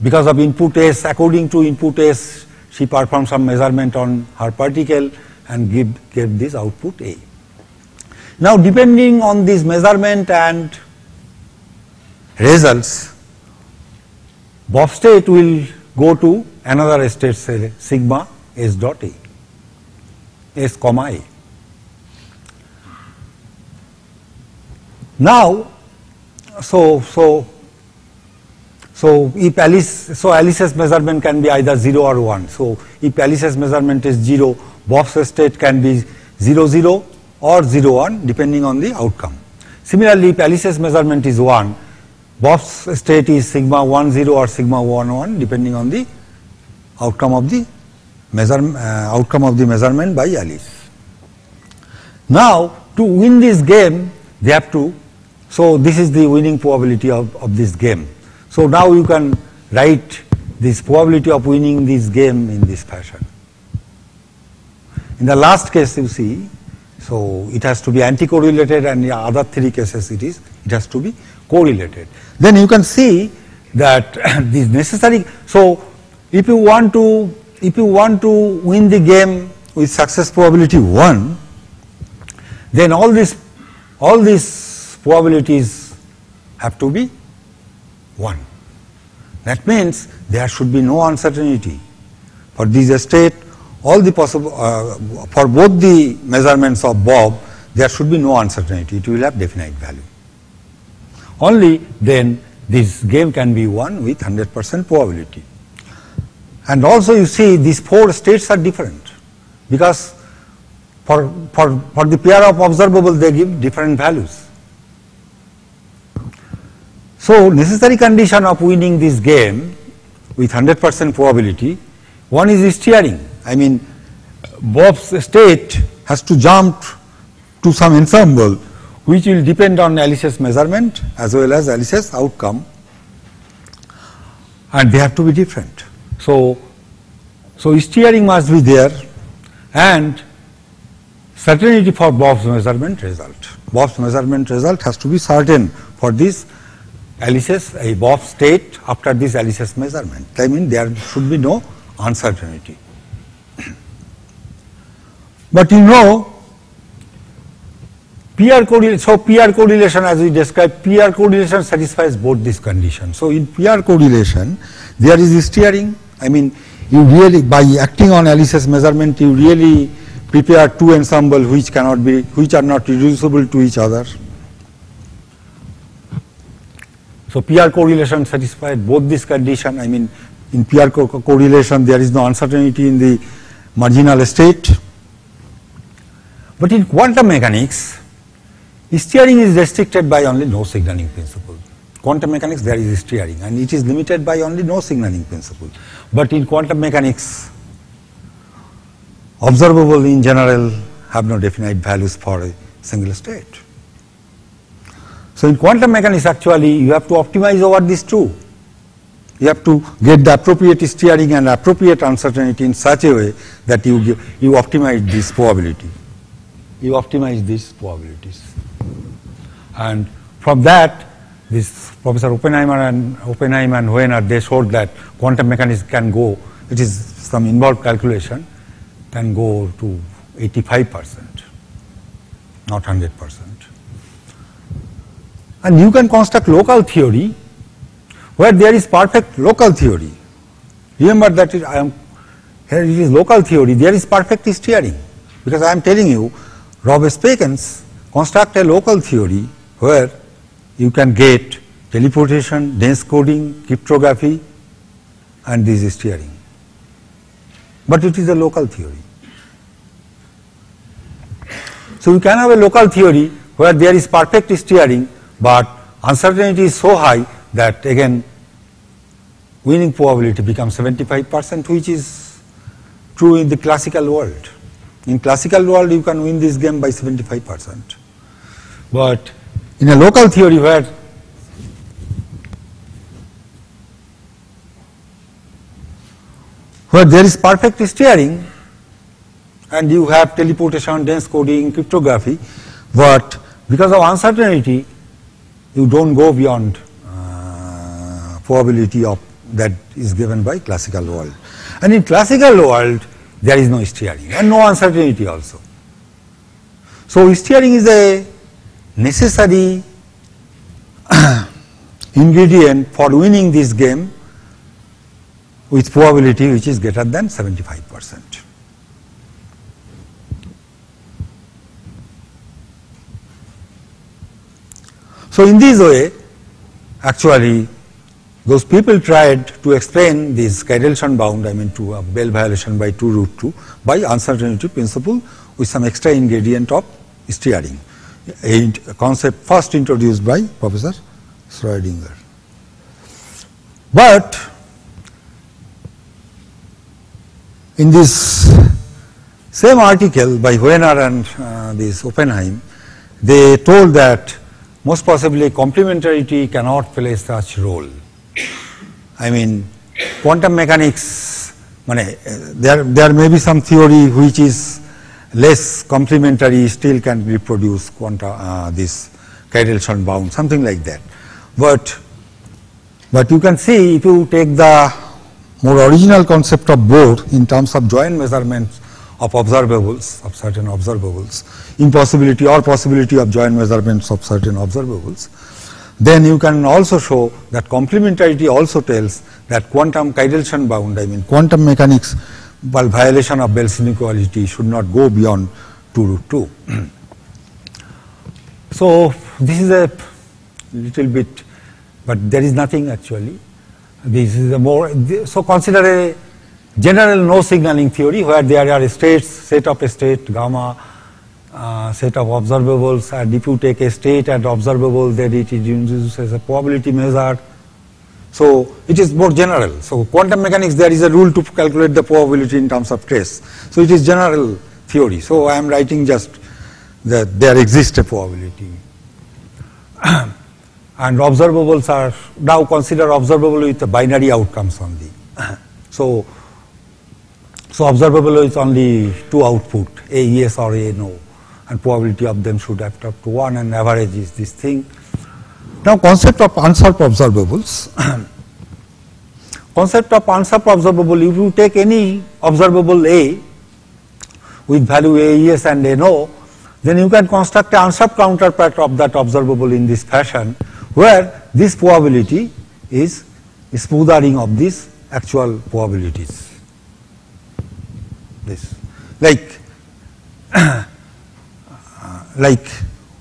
because of input S, according to input S, she performs some measurement on her particle and give this output A. Now, depending on this measurement and results, Bob state will go to another state, say sigma S dot A, S comma A. Now, so if Alice's measurement can be either 0 or 1. So if Alice's measurement is 0, Bob's state can be 0, 0 or 0, 1 depending on the outcome. Similarly, if Alice's measurement is 1, Bob's state is sigma 1, 0 or sigma 1, 1 depending on the outcome of the measurement by Alice. Now, to win this game, they have to, so this is the winning probability of this game. So now you can write this probability of winning this game in this fashion. In the last case you see, so it has to be anti-correlated, and the other three cases it has to be correlated. Then you can see that this necessary, so if you want to win the game with success probability 1, then all these probabilities have to be 1. That means there should be no uncertainty for this state. All the possible for both the measurements of Bob, there should be no uncertainty. It will have definite value. Only then this game can be won with 100% probability. And also you see these 4 states are different, because for the pair of observable they give different values. So necessary condition of winning this game with 100% probability, one is steering. I mean, Bob's state has to jump to some ensemble which will depend on Alice's measurement as well as Alice's outcome, and they have to be different. So steering must be there, and certainty for Bob's measurement result. Bob's measurement result has to be certain for this Bob's state after this Alice's measurement. I mean, there should be no uncertainty. But you know, peer correlation, as we described, peer correlation satisfies both these conditions. So in peer correlation, there is steering. I mean, you really, by acting on Alice's measurement, you really prepare 2 ensembles which are not reducible to each other. So peer correlation satisfies both this condition. I mean, in peer correlation, there is no uncertainty in the marginal state. But in quantum mechanics, steering is restricted by only no signaling principle. Quantum mechanics, there is steering, and it is limited by only no signaling principle. But in quantum mechanics, observable in general have no definite values for a single state. So in quantum mechanics, actually, you have to optimize over these 2. You have to get the appropriate steering and appropriate uncertainty in such a way that you optimize this probability. You optimize these probabilities. And from that, this Professor Oppenheimer and Wiener, they showed that quantum mechanics can go, it is some involved calculation, can go to 85%, not 100%. And you can construct local theory where there is perfect local theory. Remember that here it is local theory, there is perfect steering, because I am telling you, Rob-Spakens construct a local theory where you can get teleportation, dense coding, cryptography, and this steering. But it is a local theory. So you can have a local theory where there is perfect steering, but uncertainty is so high that again winning probability becomes 75%, which is true in the classical world. In classical world, you can win this game by 75%. But in a local theory where there is perfect steering and you have teleportation, dense coding, cryptography, but because of uncertainty, you don't go beyond probability of that is given by classical world. And in classical world, there is no steering and no uncertainty also. So steering is a necessary ingredient for winning this game with probability which is greater than 75%. So in this way, actually, those people tried to explain this cadential bound, I mean to a Bell violation by 2√2 by uncertainty principle with some extra ingredient of steering, a concept first introduced by Professor Schrödinger. But in this same article by Wiener and this Oppenheim, they told that most possibly complementarity cannot play such role. I mean, quantum mechanics, there may be some theory which is less complementary, still can reproduce this cadential bound, something like that. But you can see, if you take the more original concept of Bohr in terms of joint measurements of observables, of certain observables, impossibility or possibility of joint measurements of certain observables, then you can also show that complementarity also tells that quantum cadential bound, I mean quantum mechanics by violation of Bell's inequality should not go beyond 2√2. So this is a little bit, but there is nothing actually. This is a more, so consider a general no signaling theory where there are states, set of a state, gamma, set of observables, and if you take a state and observable, then it introduces a probability measure. So it is more general. So quantum mechanics, there is a rule to calculate the probability in terms of trace. So it is general theory. So I am writing just that there exists a probability. And observables are, now consider observable with the binary outcomes only. So observable is only two output, a yes or a no, and probability of them should add up to 1, and average is this thing. Now concept of unsolved observables. Concept of unsolved observable, if you take any observable A with value a yes and a no, then you can construct an unsolved counterpart of that observable in this fashion, where this probability is smoothering of these actual probabilities. This, like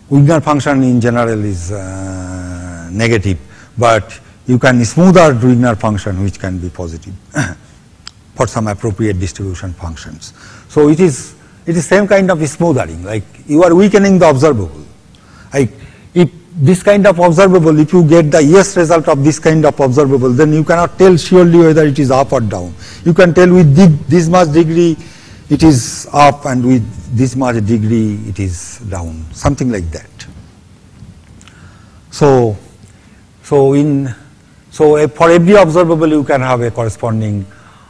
Wigner function in general is negative, but you can smooth out Wigner function which can be positive for some appropriate distribution functions. So it is same kind of smoothing, like you are weakening the observable. Like if this kind of observable, if you get the yes result of this kind of observable, then you cannot tell surely whether it is up or down. You can tell with this much degree it is up and with this much degree it is down, something like that. So for every observable you can have a corresponding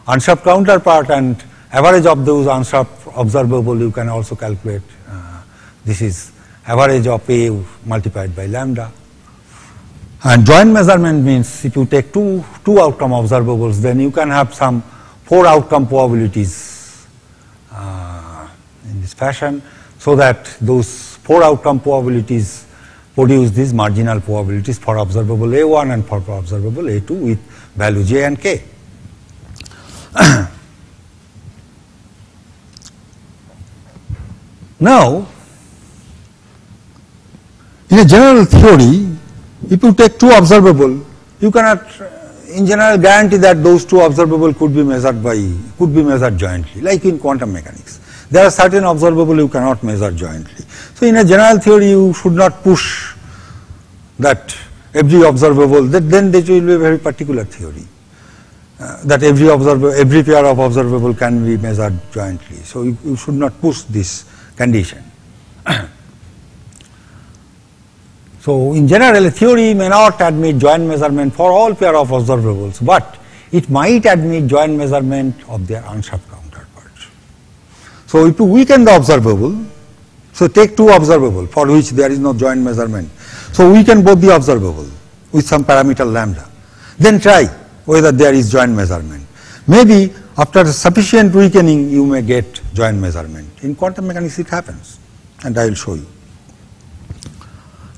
unsolved counterpart, and average of those unsolved observable you can also calculate. This is average of A multiplied by lambda. And joint measurement means if you take two outcome observables, then you can have some 4 outcome probabilities in this fashion, so that those 4 outcome probabilities produce these marginal probabilities for observable A1 and for observable A2 with value j and k. Now, in a general theory, if you take 2 observable, you cannot in general guarantee that those 2 observable could be measured jointly, like in quantum mechanics. There are certain observable you cannot measure jointly. So in a general theory you should not push that every observable, then that will be a very particular theory. That every pair of observable can be measured jointly. So you should not push this condition. So in general, a theory may not admit joint measurement for all pair of observables, but it might admit joint measurement of their unsolved counterparts. So if you weaken the observable, so take 2 observable for which there is no joint measurement. So weaken both the observable with some parameter lambda. Then try whether there is joint measurement. Maybe after sufficient weakening you may get joint measurement. In quantum mechanics it happens, and I will show you.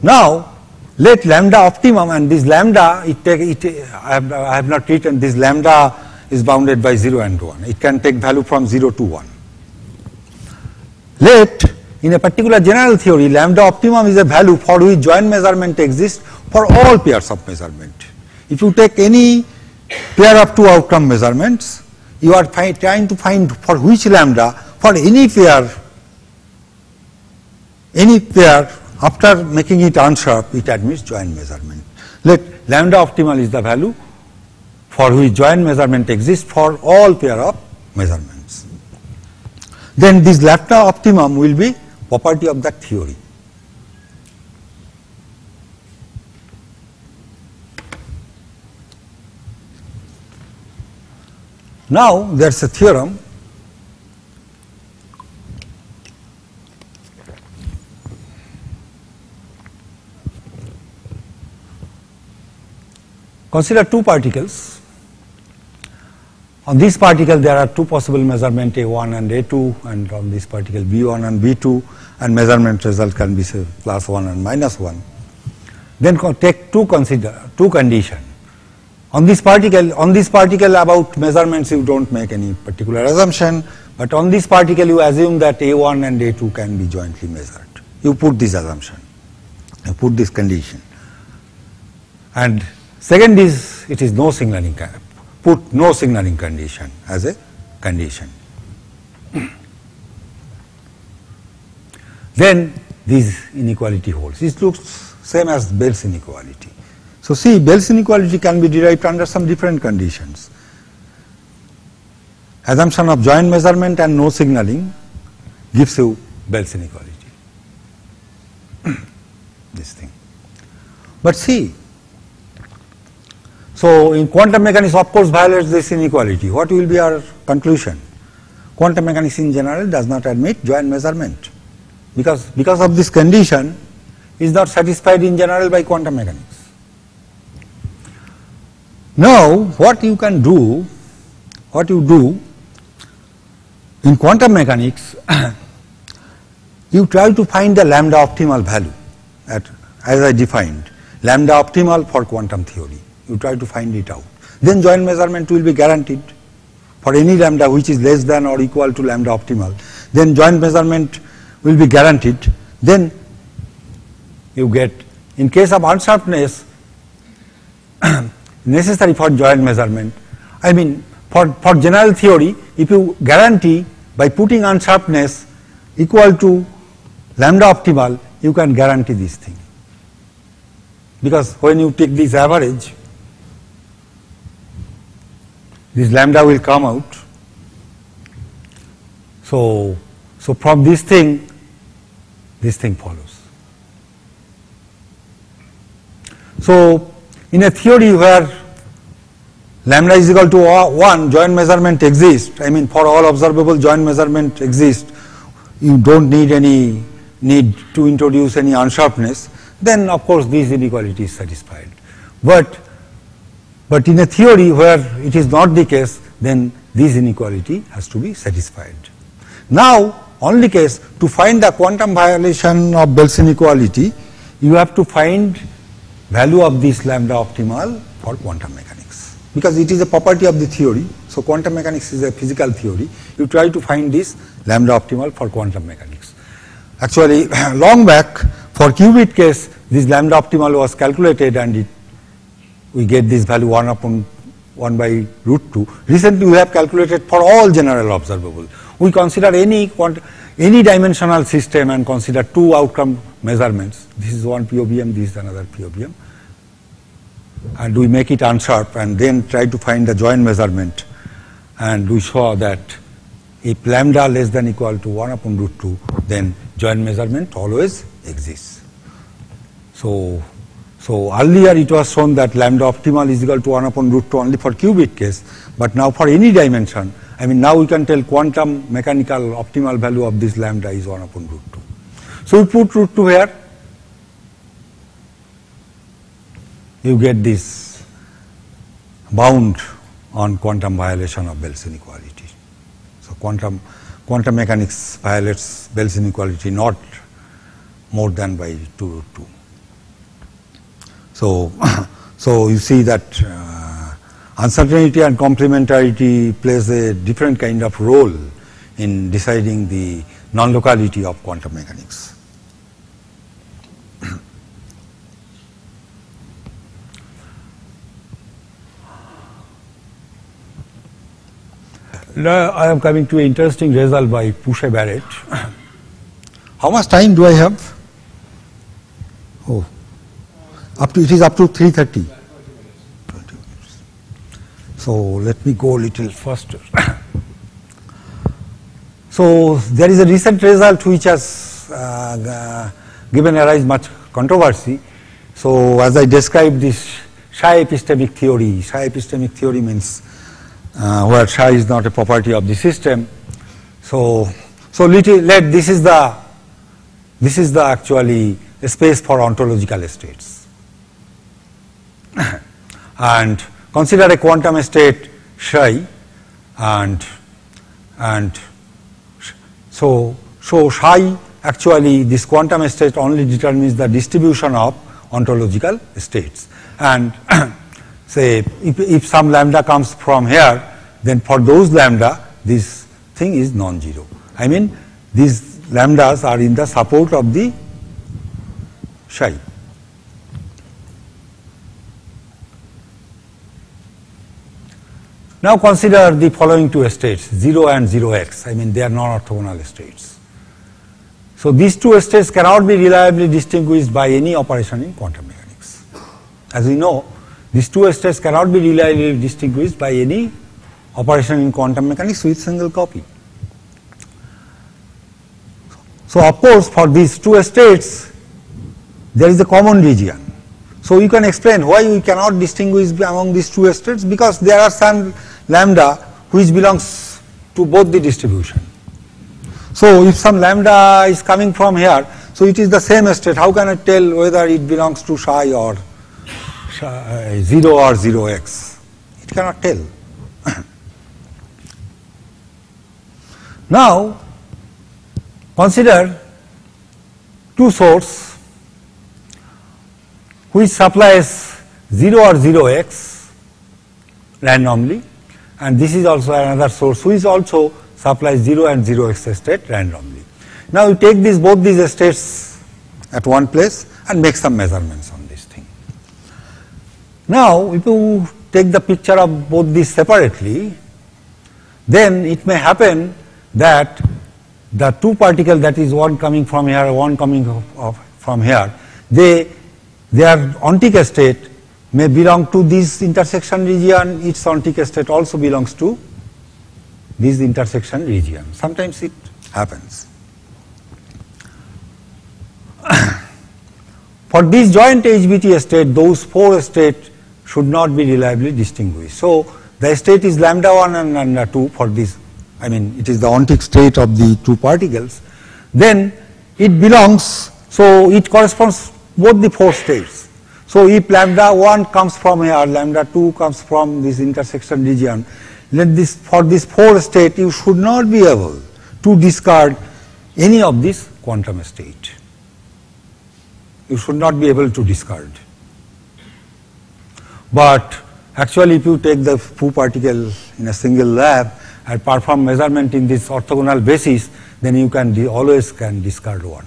Now let lambda optimum, and this lambda, I have not written, this lambda is bounded by 0 and 1. It can take value from 0 to 1. Let, in a particular general theory, lambda optimum is a value for which joint measurement exists for all pairs of measurement. If you take any pair of two outcome measurements, you are trying to find for which lambda, for any pair, after making it unsharp, it admits joint measurement. Let lambda optimal is the value for which joint measurement exists for all pair of measurements. Then this lambda optimum will be property of that theory. Now there is a theorem consider two particles. On this particle there are two possible measurements A1 and A2, and on this particle B1 and B2, and measurement result can be say +1 and -1. Then take two conditions. On this particle about measurements you don't make any particular assumption, but on this particle you assume that A1 and A2 can be jointly measured. You put this assumption, you put this condition. And second is, it is no signaling, put no signaling condition as a condition. Then this inequality holds. This looks same as Bell's inequality. So see, Bell's inequality can be derived under some different conditions. Assumption of joint measurement and no signaling gives you Bell's inequality. This thing. But see, so in quantum mechanics of course violates this inequality. What will be our conclusion? Quantum mechanics in general does not admit joint measurement because of this condition is not satisfied in general by quantum mechanics. Now what you do in quantum mechanics, you try to find the lambda optimal value as I defined, lambda optimal for quantum theory. You try to find it out. Then joint measurement will be guaranteed for any lambda which is less than or equal to lambda optimal. Then joint measurement will be guaranteed. Then you get, in case of unsharpness necessary for joint measurement, I mean for general theory, if you guarantee by putting unsharpness equal to lambda optimal, you can guarantee this thing. Because when you take this average, this lambda will come out. So from this thing follows. So in a theory where lambda is equal to 1, joint measurement exists, I mean for all observable joint measurement exists, you don't need to introduce any unsharpness, then of course this inequality is satisfied. But in a theory where it is not the case, then this inequality has to be satisfied. Now only case, to find the quantum violation of Bell's inequality, you have to find value of this lambda optimal for quantum mechanics, because it is a property of the theory. So quantum mechanics is a physical theory. You try to find this lambda optimal for quantum mechanics. Actually long back for qubit case, this lambda optimal was calculated and we get this value 1/√2. Recently we have calculated for all general observable. We consider any dimensional system and consider two outcome measurements. This is one POBM, this is another POBM, and we make it unsharp and then try to find the joint measurement, and we saw that if lambda less than equal to 1/√2, then joint measurement always exists. So earlier it was shown that lambda optimal is equal to 1/√2 only for qubit case, but now for any dimension, I mean now we can tell quantum mechanical optimal value of this lambda is 1/√2. So we put √2 here, you get this bound on quantum violation of Bell's inequality. So quantum mechanics violates Bell's inequality not more than by 2√2. So, so you see that uncertainty and complementarity plays a different kind of role in deciding the non-locality of quantum mechanics. Now I am coming to an interesting result by Pouchet-Barrett. How much time do I have? Oh, it is up to 3:30. 20 minutes. So let me go a little faster. So there is a recent result which has given rise much controversy. So as I described this psi epistemic theory means where psi is not a property of the system. So this is the actually a space for ontological states. And consider a quantum state psi, and so psi actually this quantum state only determines the distribution of ontological states. And say if some lambda comes from here, then for those lambda this thing is non-zero. I mean these lambdas are in the support of the psi. Now consider the following two states, 0 and 0x. I mean they are non-orthogonal states. So these two states cannot be reliably distinguished by any operation in quantum mechanics. As we know, these two states cannot be reliably distinguished by any operation in quantum mechanics with single copy. So of course for these two states there is a common region. So you can explain why we cannot distinguish among these two states, because there are some lambda which belongs to both the distribution. So if some lambda is coming from here, so it is the same state, how can I tell whether it belongs to psi or 0 or 0x? It cannot tell. Now consider two sources which supplies 0 or 0x randomly, and this is also another source which also supplies 0 and 0x state randomly. Now you take both these states at one place and make some measurements on this thing. Now if you take the picture of both these separately, then it may happen that the two particles, that is one coming from here, one coming from here, their ontic state may belong to this intersection region, its ontic state also belongs to this intersection region. Sometimes it happens. For this joint HBT state, those four states should not be reliably distinguished. So the state is lambda 1 and lambda 2 for this, I mean it is the ontic state of the two particles. Then it belongs, so it corresponds both the four states. So if lambda 1 comes from here, lambda 2 comes from this intersection region, then for this four state you should not be able to discard any of this quantum state. You should not be able to discard. But actually if you take the two particles in a single lab and perform measurement in this orthogonal basis, then you can always can discard one.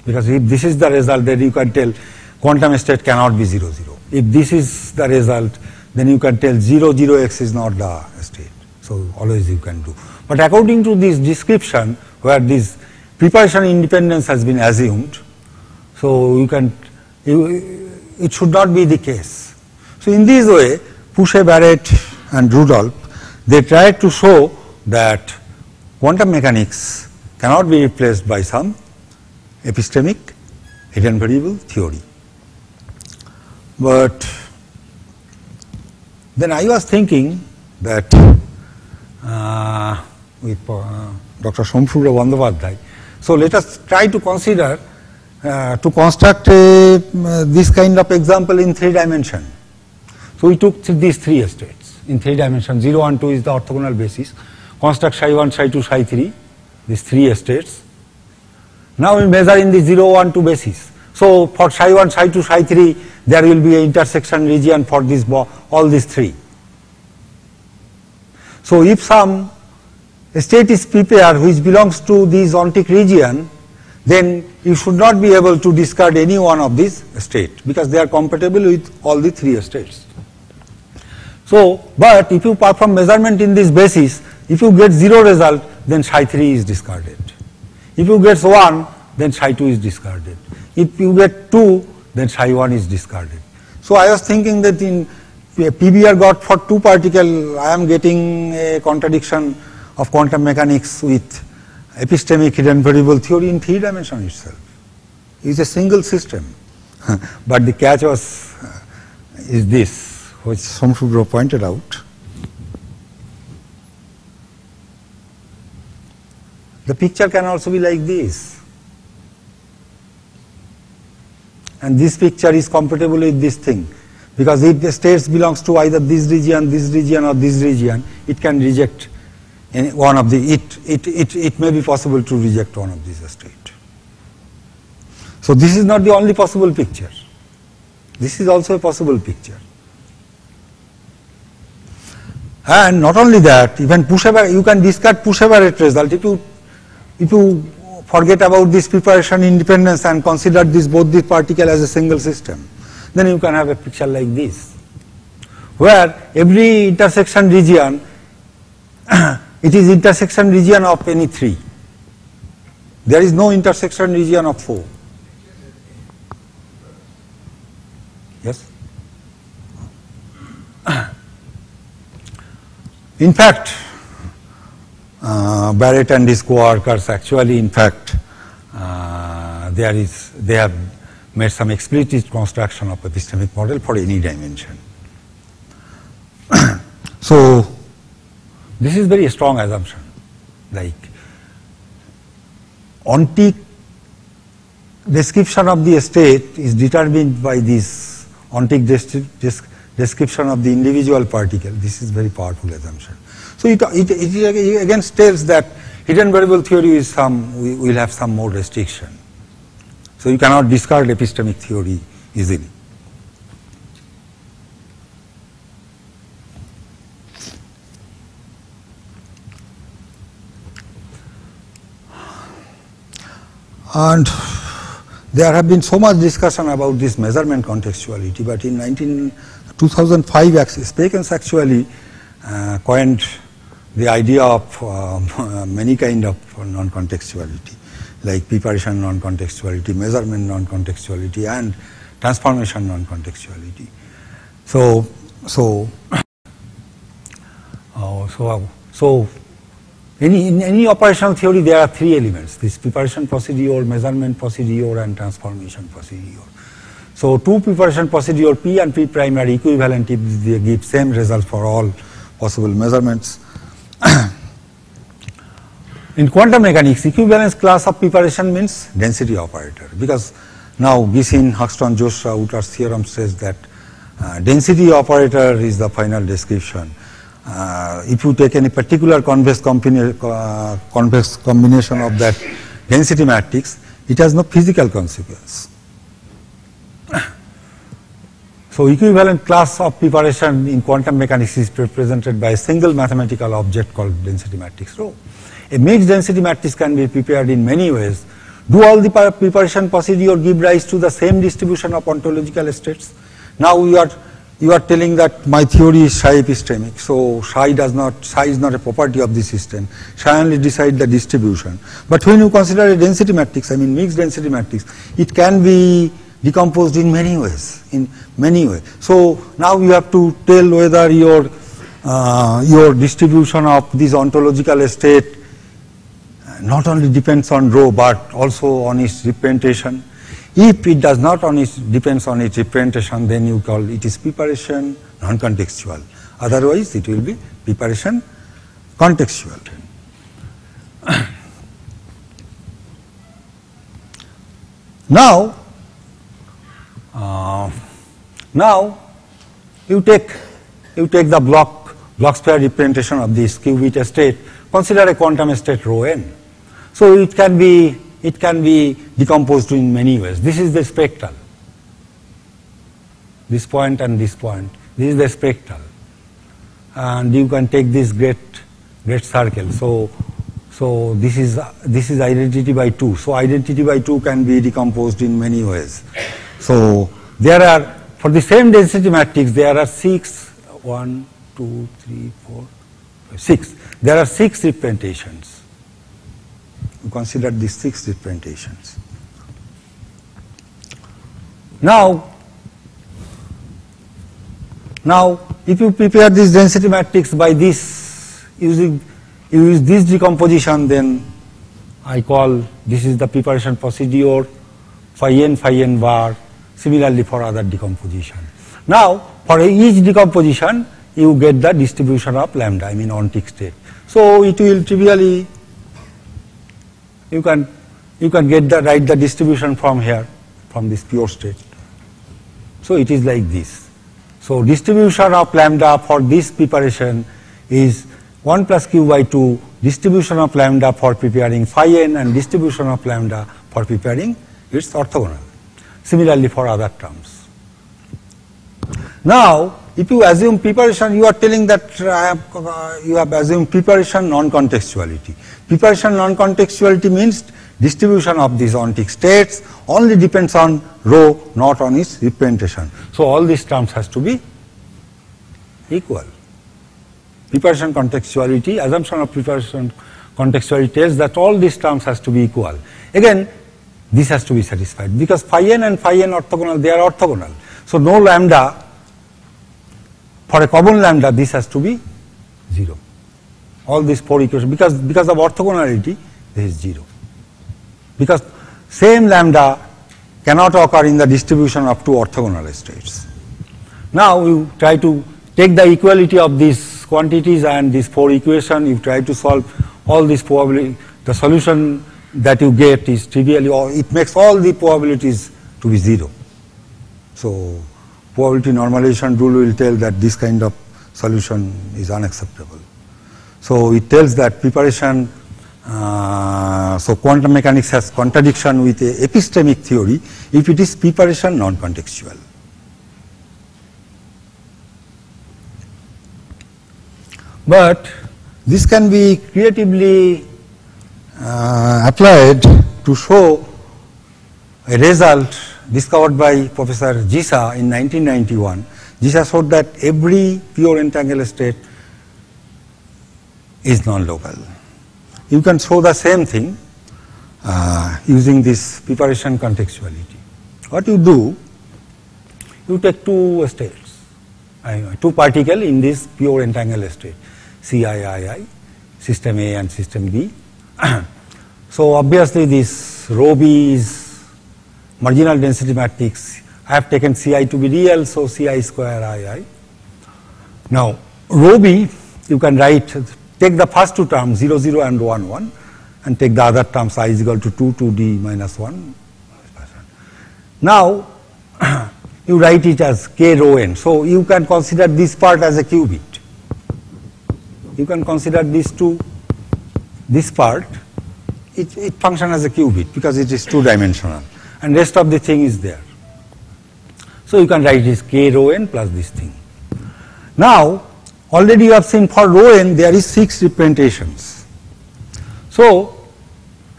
Because if this is the result, then you can tell quantum state cannot be 0, 0. If this is the result, then you can tell 0, 0x is not the state. So always you can do. But according to this description, where this preparation independence has been assumed, so it should not be the case. So in this way, Pouchet-Barrett and Rudolph, they tried to show that quantum mechanics cannot be replaced by some epistemic hidden variable theory. But then I was thinking that with Dr. Somsura Bandyopadhyay, so let us try to consider to construct this kind of example in 3 dimensions. So we took these 3 states in 3 dimensions. 0 and 2 is the orthogonal basis. Construct psi 1, psi 2, psi 3, these 3 states. Now we measure in the 0, 1, 2 basis. So for psi 1, psi 2, psi 3, there will be an intersection region for this all these three. So if some state is prepared which belongs to this ontic region, then you should not be able to discard any one of these states because they are compatible with all the three states. So, but if you perform measurement in this basis, if you get 0 result, then psi 3 is discarded. If you get 1, then psi 2 is discarded. If you get 2, then psi 1 is discarded. So I was thinking that in PBR got for 2 particle, I am getting a contradiction of quantum mechanics with epistemic hidden variable theory in 3 dimension itself. It is a single system. But the catch was is this, which Somsudra pointed out. The picture can also be like this. And this picture is compatible with this thing. Because if the states belongs to either this region, or this region, it can reject any one of the, it may be possible to reject one of these states. So this is not the only possible picture. This is also a possible picture. And not only that, even you can discard push-average result. If you forget about this preparation independence and consider both these particles as a single system, then you can have a picture like this, where every intersection region, it is intersection region of any 3. There is no intersection region of 4. Yes? In fact, Barrett and his co-workers actually, in fact, they have made some explicit construction of epistemic model for any dimension. So this is very strong assumption, like ontic description of the state is determined by this ontic description of the individual particle. This is very powerful assumption. So it again tells that hidden variable theory is will have some more restriction. So you cannot discard epistemic theory easily. And there have been so much discussion about this measurement contextuality, but in 2005, Speckens actually coined the idea of many kind of non-contextuality, like preparation non-contextuality, measurement non-contextuality, and transformation non-contextuality. In any operational theory, there are 3 elements: this preparation procedure, measurement procedure, and transformation procedure. So 2 preparation procedure, P and P prime, are equivalent if they give same result for all possible measurements. In quantum mechanics, equivalence class of preparation means density operator, because now Gisin, Huxton, Joshua, Utter's theorem says that density operator is the final description. If you take any particular convex combination of that density matrix, it has no physical consequence. So equivalent class of preparation in quantum mechanics is represented by a single mathematical object called density matrix rho. A mixed density matrix can be prepared in many ways. Do all the preparation procedure give rise to the same distribution of ontological states? Now you are telling that my theory is psi epistemic, so psi is not a property of the system. Psi only decide the distribution. But when you consider a density matrix, I mean mixed density matrix, it can be decomposed in many ways. So now you have to tell whether your distribution of this ontological state not only depends on rho but also on its representation. If it does not depends on its representation, then you call it is preparation non-contextual. Otherwise, it will be preparation contextual. Now you take the block sphere representation of this qubit state. Consider a quantum state rho n. So it can be it can be decomposed in many ways. This is the spectral. This point and this point. This is the spectral. And you can take this great circle. So this is identity by 2. So identity by 2 can be decomposed in many ways. So there are, for the same density matrix, there are 6, 1, 2, 3, 4, 5, 6. There are 6 representations. You consider these 6 representations. Now, if you prepare this density matrix by this, you use this decomposition, then I call this is the preparation procedure, phi n bar, similarly for other decomposition. Now, for each decomposition, you get the distribution of lambda, I mean ontic state. So it will trivially, you can write the distribution from here, from this pure state. So it is like this. So distribution of lambda for this preparation is 1 plus q by 2, distribution of lambda for preparing phi n, and distribution of lambda for preparing its orthogonal. Similarly for other terms. Now, if you assume preparation, you are telling that you have assumed preparation non-contextuality. Preparation non-contextuality means distribution of these ontic states only depends on rho, not on its representation. So all these terms has to be equal. Preparation contextuality, assumption of preparation contextuality tells that all these terms has to be equal. Again, this has to be satisfied because phi n and phi n orthogonal, they are orthogonal. So no lambda, for a common lambda, this has to be 0. All these 4 equations, because of orthogonality, this is 0. Because same lambda cannot occur in the distribution of 2 orthogonal states. Now you try to take the equality of these quantities and these 4 equations, you try to solve all these probability, the solution that you get is trivially, or it makes all the probabilities to be 0. So probability normalization rule will tell that this kind of solution is unacceptable. So it tells that preparation, so quantum mechanics has contradiction with a epistemic theory if it is preparation non-contextual. But this can be creatively applied to show a result discovered by Professor Jisa in 1991. Jisa showed that every pure entangled state is non-local. You can show the same thing using this preparation contextuality. What you do, you take 2 states, 2 particles in this pure entangled state, CIII, system A and system B. So obviously this rho B is marginal density matrix. I have taken Ci to be real, so Ci square II. Now rho B, you can write, take the first 2 terms 0, 0 and 1, 1, and take the other terms I is equal to 2, 2d minus 1. Now you write it as k rho n. So you can consider this part as a qubit. You can consider this part, it functions as a qubit because it is 2-dimensional, and rest of the thing is there. So you can write this k rho n plus this thing. Now already you have seen for rho n there is 6 representations. So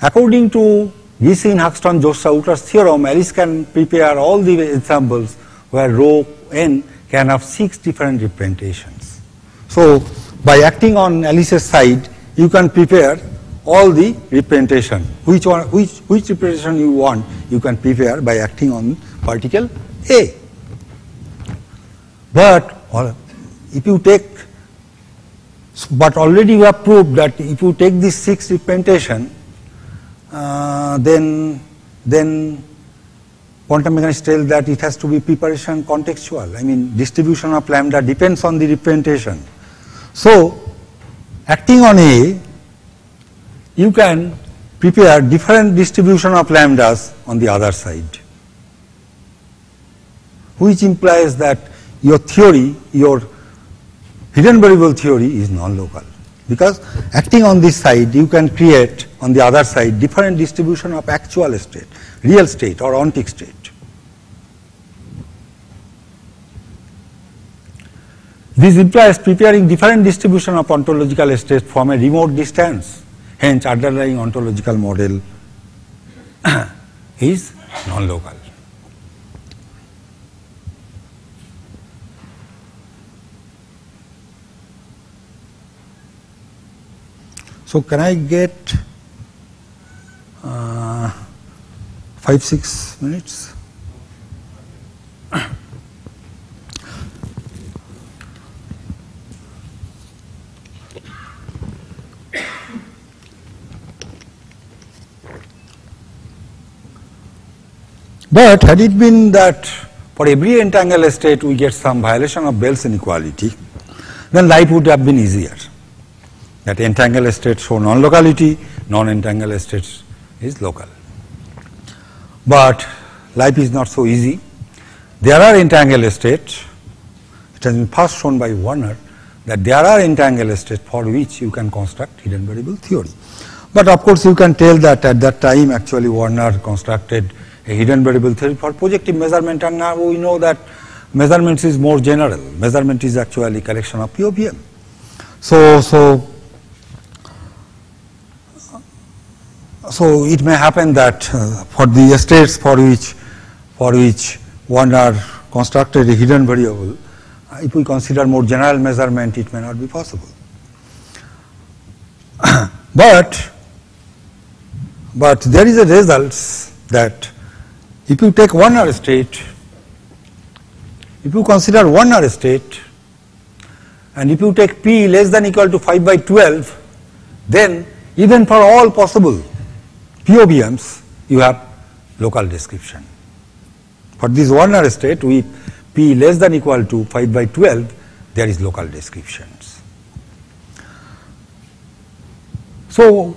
according to Giessen-Huxton-Jost-Sauter's theorem, Alice can prepare all the ensembles where rho n can have 6 different representations. So by acting on Alice's side, you can prepare all the representation. Which representation you want, you can prepare by acting on particle A. But if you take, but already you have proved that if you take this 6 representation, then quantum mechanics tell that it has to be preparation contextual. I mean, distribution of lambda depends on the representation. So acting on A, you can prepare different distribution of lambdas on the other side, which implies that your theory, your hidden variable theory is non-local. Because acting on this side, you can create on the other side different distribution of actual state, real state or ontic state. This implies preparing different distribution of ontological states from a remote distance. Hence, underlying ontological model is non-local. So, can I get 5-6 minutes? But had it been that for every entangled state we get some violation of Bell's inequality, then life would have been easier. That entangled states show non-locality, non-entangled states is local. But life is not so easy. There are entangled states. It has been first shown by Warner that there are entangled states for which you can construct hidden variable theory. But of course you can tell that at that time actually Warner constructed a hidden variable theory for projective measurement, and now we know that measurements is more general. Measurement is actually collection of POVM. So it may happen that for the states for which Warner constructed a hidden variable, if we consider more general measurement, it may not be possible. But there is a result that if you take Warner state, if you consider Warner state, and if you take P less than equal to 5/12, then even for all possible POVMs, you have local description. For this Warner state, with P less than equal to 5/12, there is local descriptions. So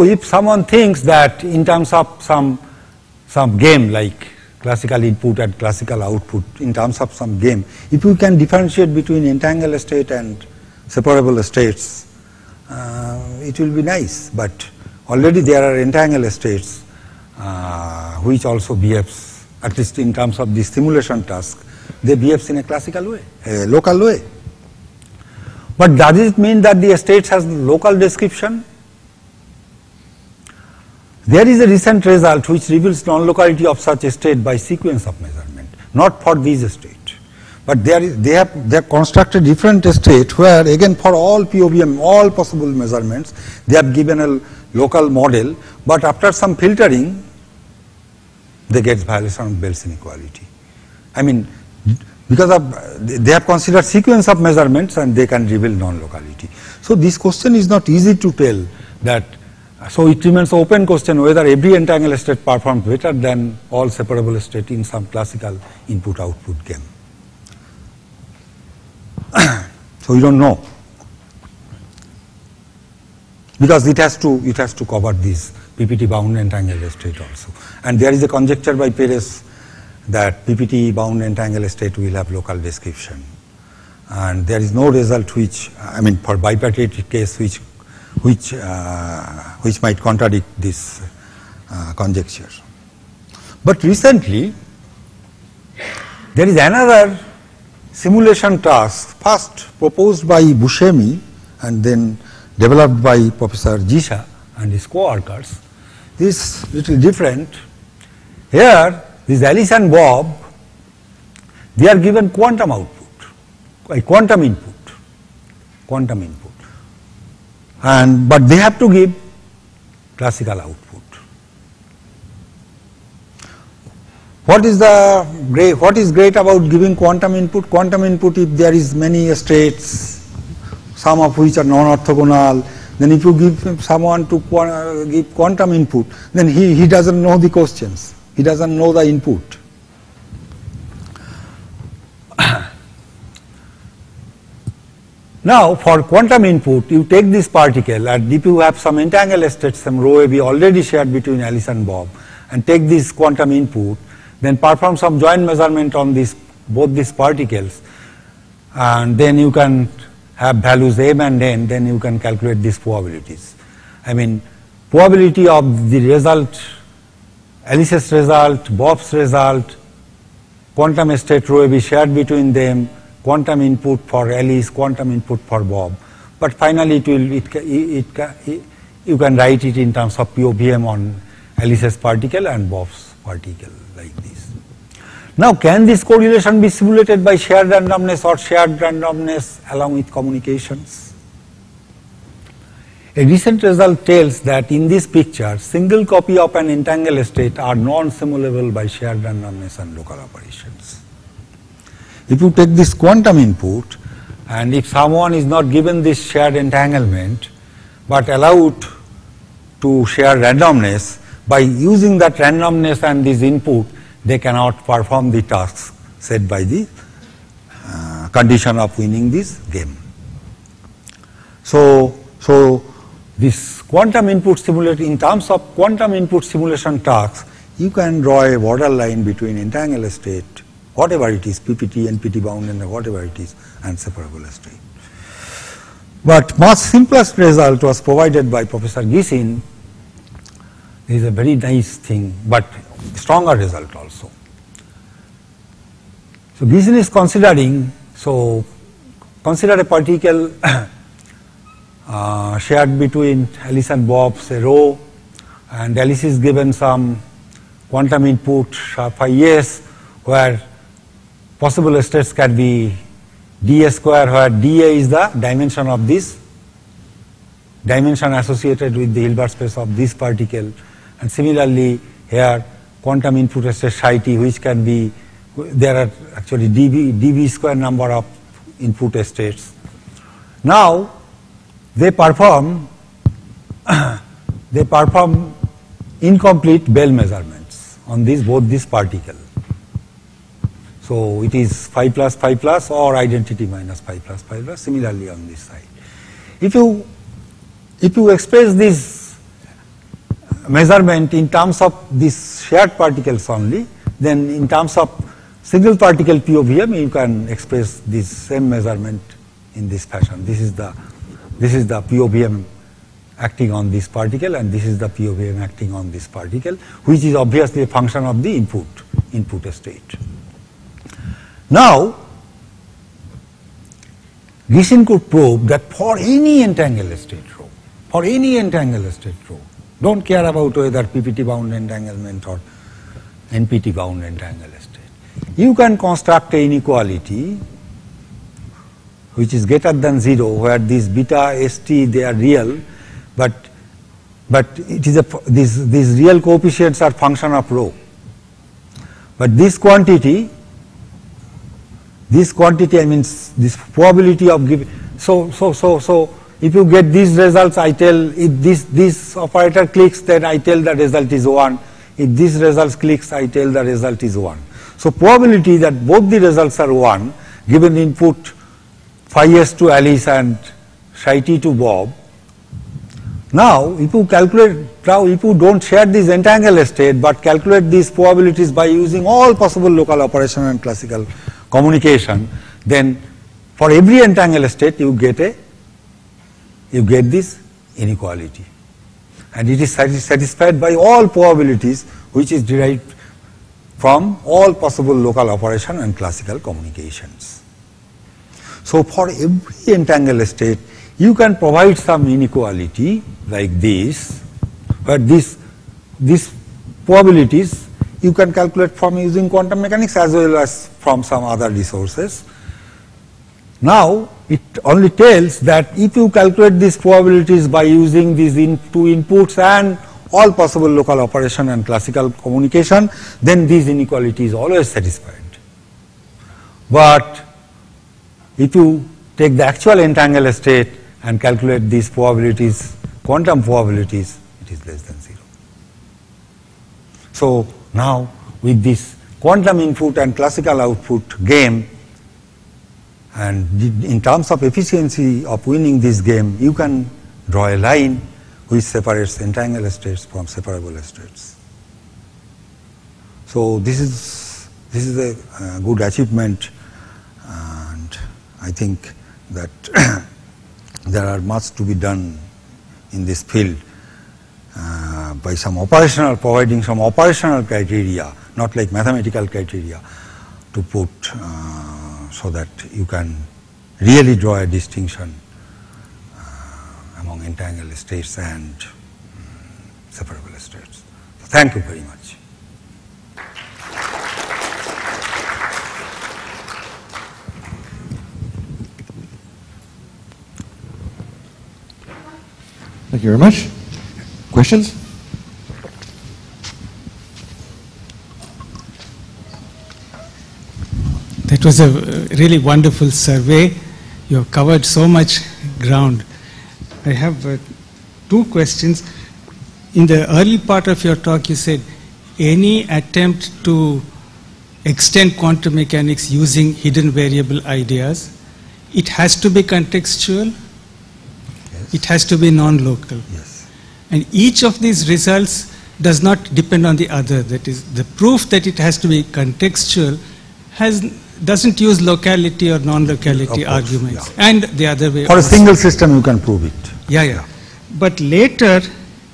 if someone thinks that in terms of some game like classical input and classical output, in terms of some game, if you can differentiate between entangled state and separable states, it will be nice. But already there are entangled states which also behaves, at least in terms of the simulation task, they behaves in a classical way, a local way. But does it mean that the states has local description? There is a recent result which reveals non-locality of such a state by sequence of measurement, not for these states. But they have constructed different state where again for all POVM, all possible measurements, they have given a local model, but after some filtering, they get violation of Bell's inequality. I mean, because they have considered sequence of measurements and they can reveal non-locality. So this question is not easy to tell that. So it remains open question whether every entangled state performs better than all separable state in some classical input-output game. So we don't know, because it has to cover this PPT bound entangled state also. And there is a conjecture by Perez that PPT bound entangled state will have local description, and there is no result which, I mean, for bipartite case which might contradict this conjecture. But recently, there is another simulation task, first proposed by Buscemi and then developed by Professor Jisha and his co-workers. This is little different. Here, this Alice and Bob, they are given quantum output, quantum input. But they have to give classical output. What is great about giving quantum input? Quantum input, if there is many states, some of which are non-orthogonal, then if you give someone to give quantum input, then he doesn't know the questions, he doesn't know the input. Now, for quantum input, you take this particle, and if you have some entangled state, some rho A B already shared between Alice and Bob, and take this quantum input, then perform some joint measurement on both these particles, and then you can have values m and n, then you can calculate these probabilities. I mean, probability of the result, Alice's result, Bob's result, quantum state rho be shared between them, quantum input for Alice, quantum input for Bob. But finally, you can write it in terms of POVM on Alice's particle and Bob's particle like this. Now, can this correlation be simulated by shared randomness or shared randomness along with communications? A recent result tells that in this picture, single copy of an entangled state are non-simulable by shared randomness and local operations. If you take this quantum input, and if someone is not given this shared entanglement, but allowed to share randomness, by using that randomness and this input, they cannot perform the tasks set by the condition of winning this game. So this quantum input simulation, in terms of quantum input simulation tasks, you can draw a borderline between entangled state, whatever it is, PPT, NPT bound, and whatever it is, and separable state. But much simplest result was provided by Professor Gisin. This is a very nice thing, but stronger result also. So Gisin is considering, consider a particle shared between Alice and Bob, say rho, and Alice is given some quantum input phi s, where possible states can be dA square, where dA is the dimension of this, dimension associated with the Hilbert space of this particle, and similarly here quantum input state psi t, which can be, there are actually dB square number of input states. Now they perform incomplete Bell measurements on both these particles. So it is phi plus or identity minus phi plus similarly on this side. If you express this measurement in terms of these shared particles only, then in terms of single particle POVM you can express this same measurement in this fashion. This is the POVM acting on this particle, and this is the POVM acting on this particle, which is obviously a function of the input state. Now, Gisin could prove that for any entangled state rho, don't care about whether PPT bound entanglement or NPT bound entangled state, you can construct an inequality which is greater than 0, where these beta st they are real, but it is these real coefficients are function of rho. But this quantity I mean this probability of giving, so if you get these results, I tell, if this operator clicks, then I tell the result is 1. If this result clicks, I tell the result is 1. So probability that both the results are 1, given input phi s to Alice and psi t to Bob. Now if you don't share this entangled state, but calculate these probabilities by using all possible local operation and classical communication, then for every entangled state you get this inequality, and it is satisfied by all probabilities, which is derived from all possible local operation and classical communications. So for every entangled state you can provide some inequality like this, where these probabilities you can calculate from using quantum mechanics as well as from some other resources. Now it only tells that if you calculate these probabilities by using these two inputs and all possible local operation and classical communication, then this inequality is always satisfied. But if you take the actual entangled state and calculate these probabilities, quantum probabilities, it is less than 0. So now with this quantum input and classical output game, and in terms of efficiency of winning this game, you can draw a line which separates entangled states from separable states. So this is a good achievement, and I think that there are much to be done in this field by providing some operational criteria, not like mathematical criteria, to put so that you can really draw a distinction among entangled states and separable states. So thank you very much. Thank you very much. Questions? That was a really wonderful survey. You have covered so much ground. I have two questions. In the early part of your talk, you said any attempt to extend quantum mechanics using hidden variable ideas, it has to be contextual, Yes. it has to be non-local. Yes. And each of these results does not depend on the other. That is, the proof that it has to be contextual doesn't use locality or non-locality Of course, arguments. yeah. And the other way. For a also. single system, you can prove it. Yeah. But later,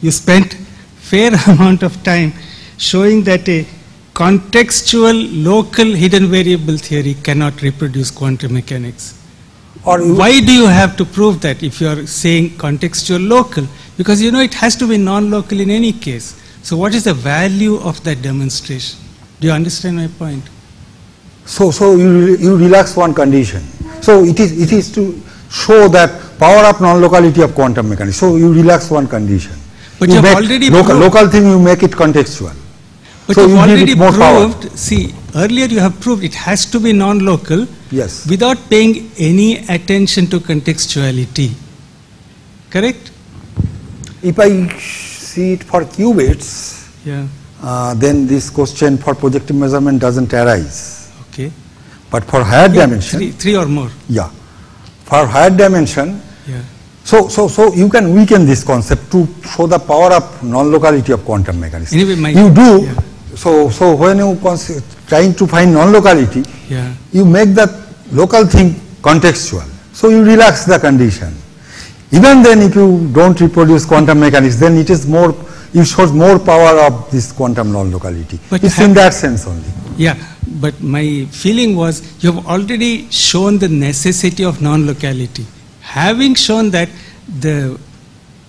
you spent fair amount of time showing that a contextual local hidden variable theory cannot reproduce quantum mechanics. Why do you have to prove that if you are saying contextual local? Because you know it has to be non-local in any case. So what is the value of that demonstration? Do you understand my point? So you relax one condition. So it is to show that power up non-locality of quantum mechanics. So you relax one condition. But you have already local thing, you make it contextual. But so you've already more proved, power. see, earlier you have proved it has to be non-local. Yes. Without paying any attention to contextuality. Correct? If I see it for qubits, Yeah. then this question for projective measurement doesn't arise. Okay. But for higher dimension, Three or more. yeah, for higher dimension, Yeah. so you can weaken this concept to show the power of non-locality of quantum mechanics. Anyway, you do. Yeah. So when you trying to find non-locality, Yeah. you make the local thing contextual. So you relax the condition. Even then, if you don't reproduce quantum mechanics, then it is more, you show more power of this quantum non-locality. But it's in that sense only. Yeah, but my feeling was you have already shown the necessity of non-locality. Having shown that, the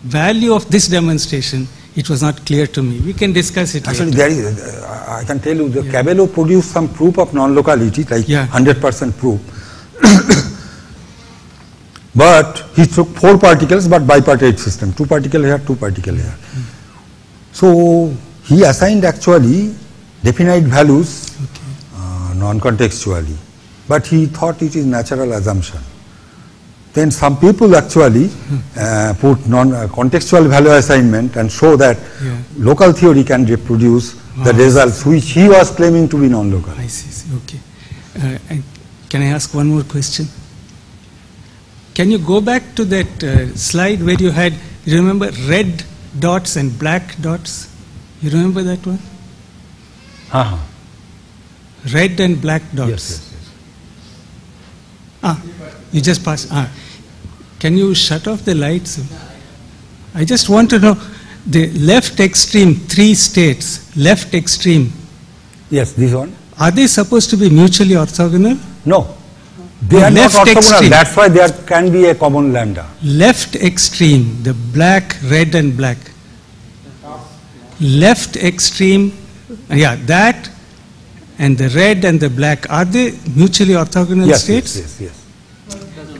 value of this demonstration, it was not clear to me. We can discuss it Actually, later. there is, I can tell you, the Cabello produced some proof of non-locality, like 100% proof. But he took 4 particles, but bipartite system, 2 particle here, 2 particle here. So he assigned actually definite values non-contextually, but he thought it is natural assumption. Then some people actually put contextual value assignment and show that local theory can reproduce the results which he was claiming to be non-local. I see. Okay. And can I ask one more question? Can you go back to that slide where you had, you remember red dots and black dots? You remember that one? Red and black dots. Yes. You just passed. Can you shut off the lights? I just want to know the left extreme, 3 states, left extreme. Yes, this one. Are they supposed to be mutually orthogonal? No. They are not Left orthogonal. extreme. That's why there can be a common lambda. Left extreme, the black, red and black. Left extreme, that and the red and the black, are they mutually orthogonal states? Yes.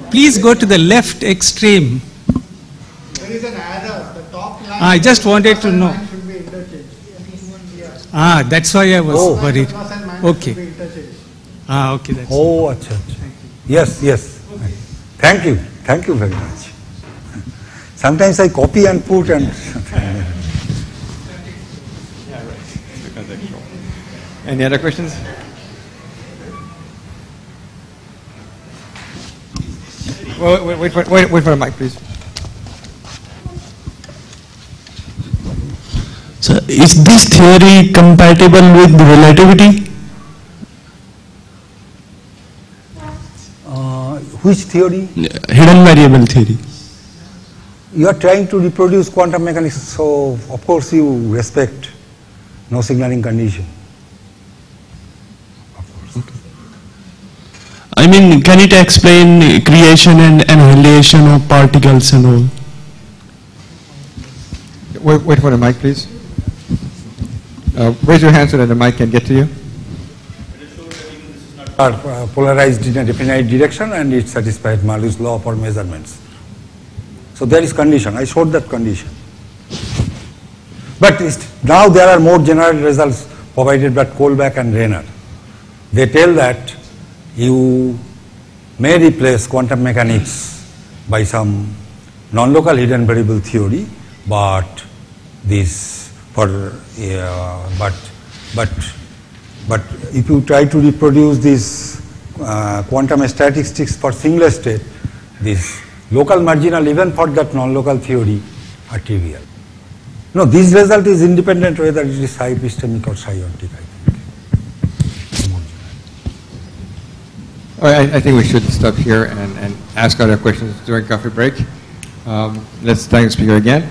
Please go to the left extreme. There is an error. The top line. I just wanted to know. Should be interchanged. That's why I was worried. Plus and minus Okay. should be interchanged. Okay, that's Oh, acha. Yes. Thank you very much. Sometimes I copy and put and. Any other questions? Well, wait for a mic, please. So, is this theory compatible with relativity? Which theory? Hidden variable theory. You are trying to reproduce quantum mechanics, so of course you respect no signaling condition. I mean, can it explain creation and annihilation of particles and all? Wait for the mic, please. Raise your hand so that the mic can get to you. Are polarized in a definite direction and it satisfies Malus law for measurements. So there is condition. I showed that condition. But now there are more general results provided by Kohlbeck and Renner. They tell that you may replace quantum mechanics by some non-local hidden variable theory, but but if you try to reproduce this quantum statistics for single state, this local marginal even for that non-local theory are trivial. No, this result is independent whether it is psi epistemic or psiontic, I think. All right, I think we should stop here and ask other questions during coffee break. Let's thank the speaker again.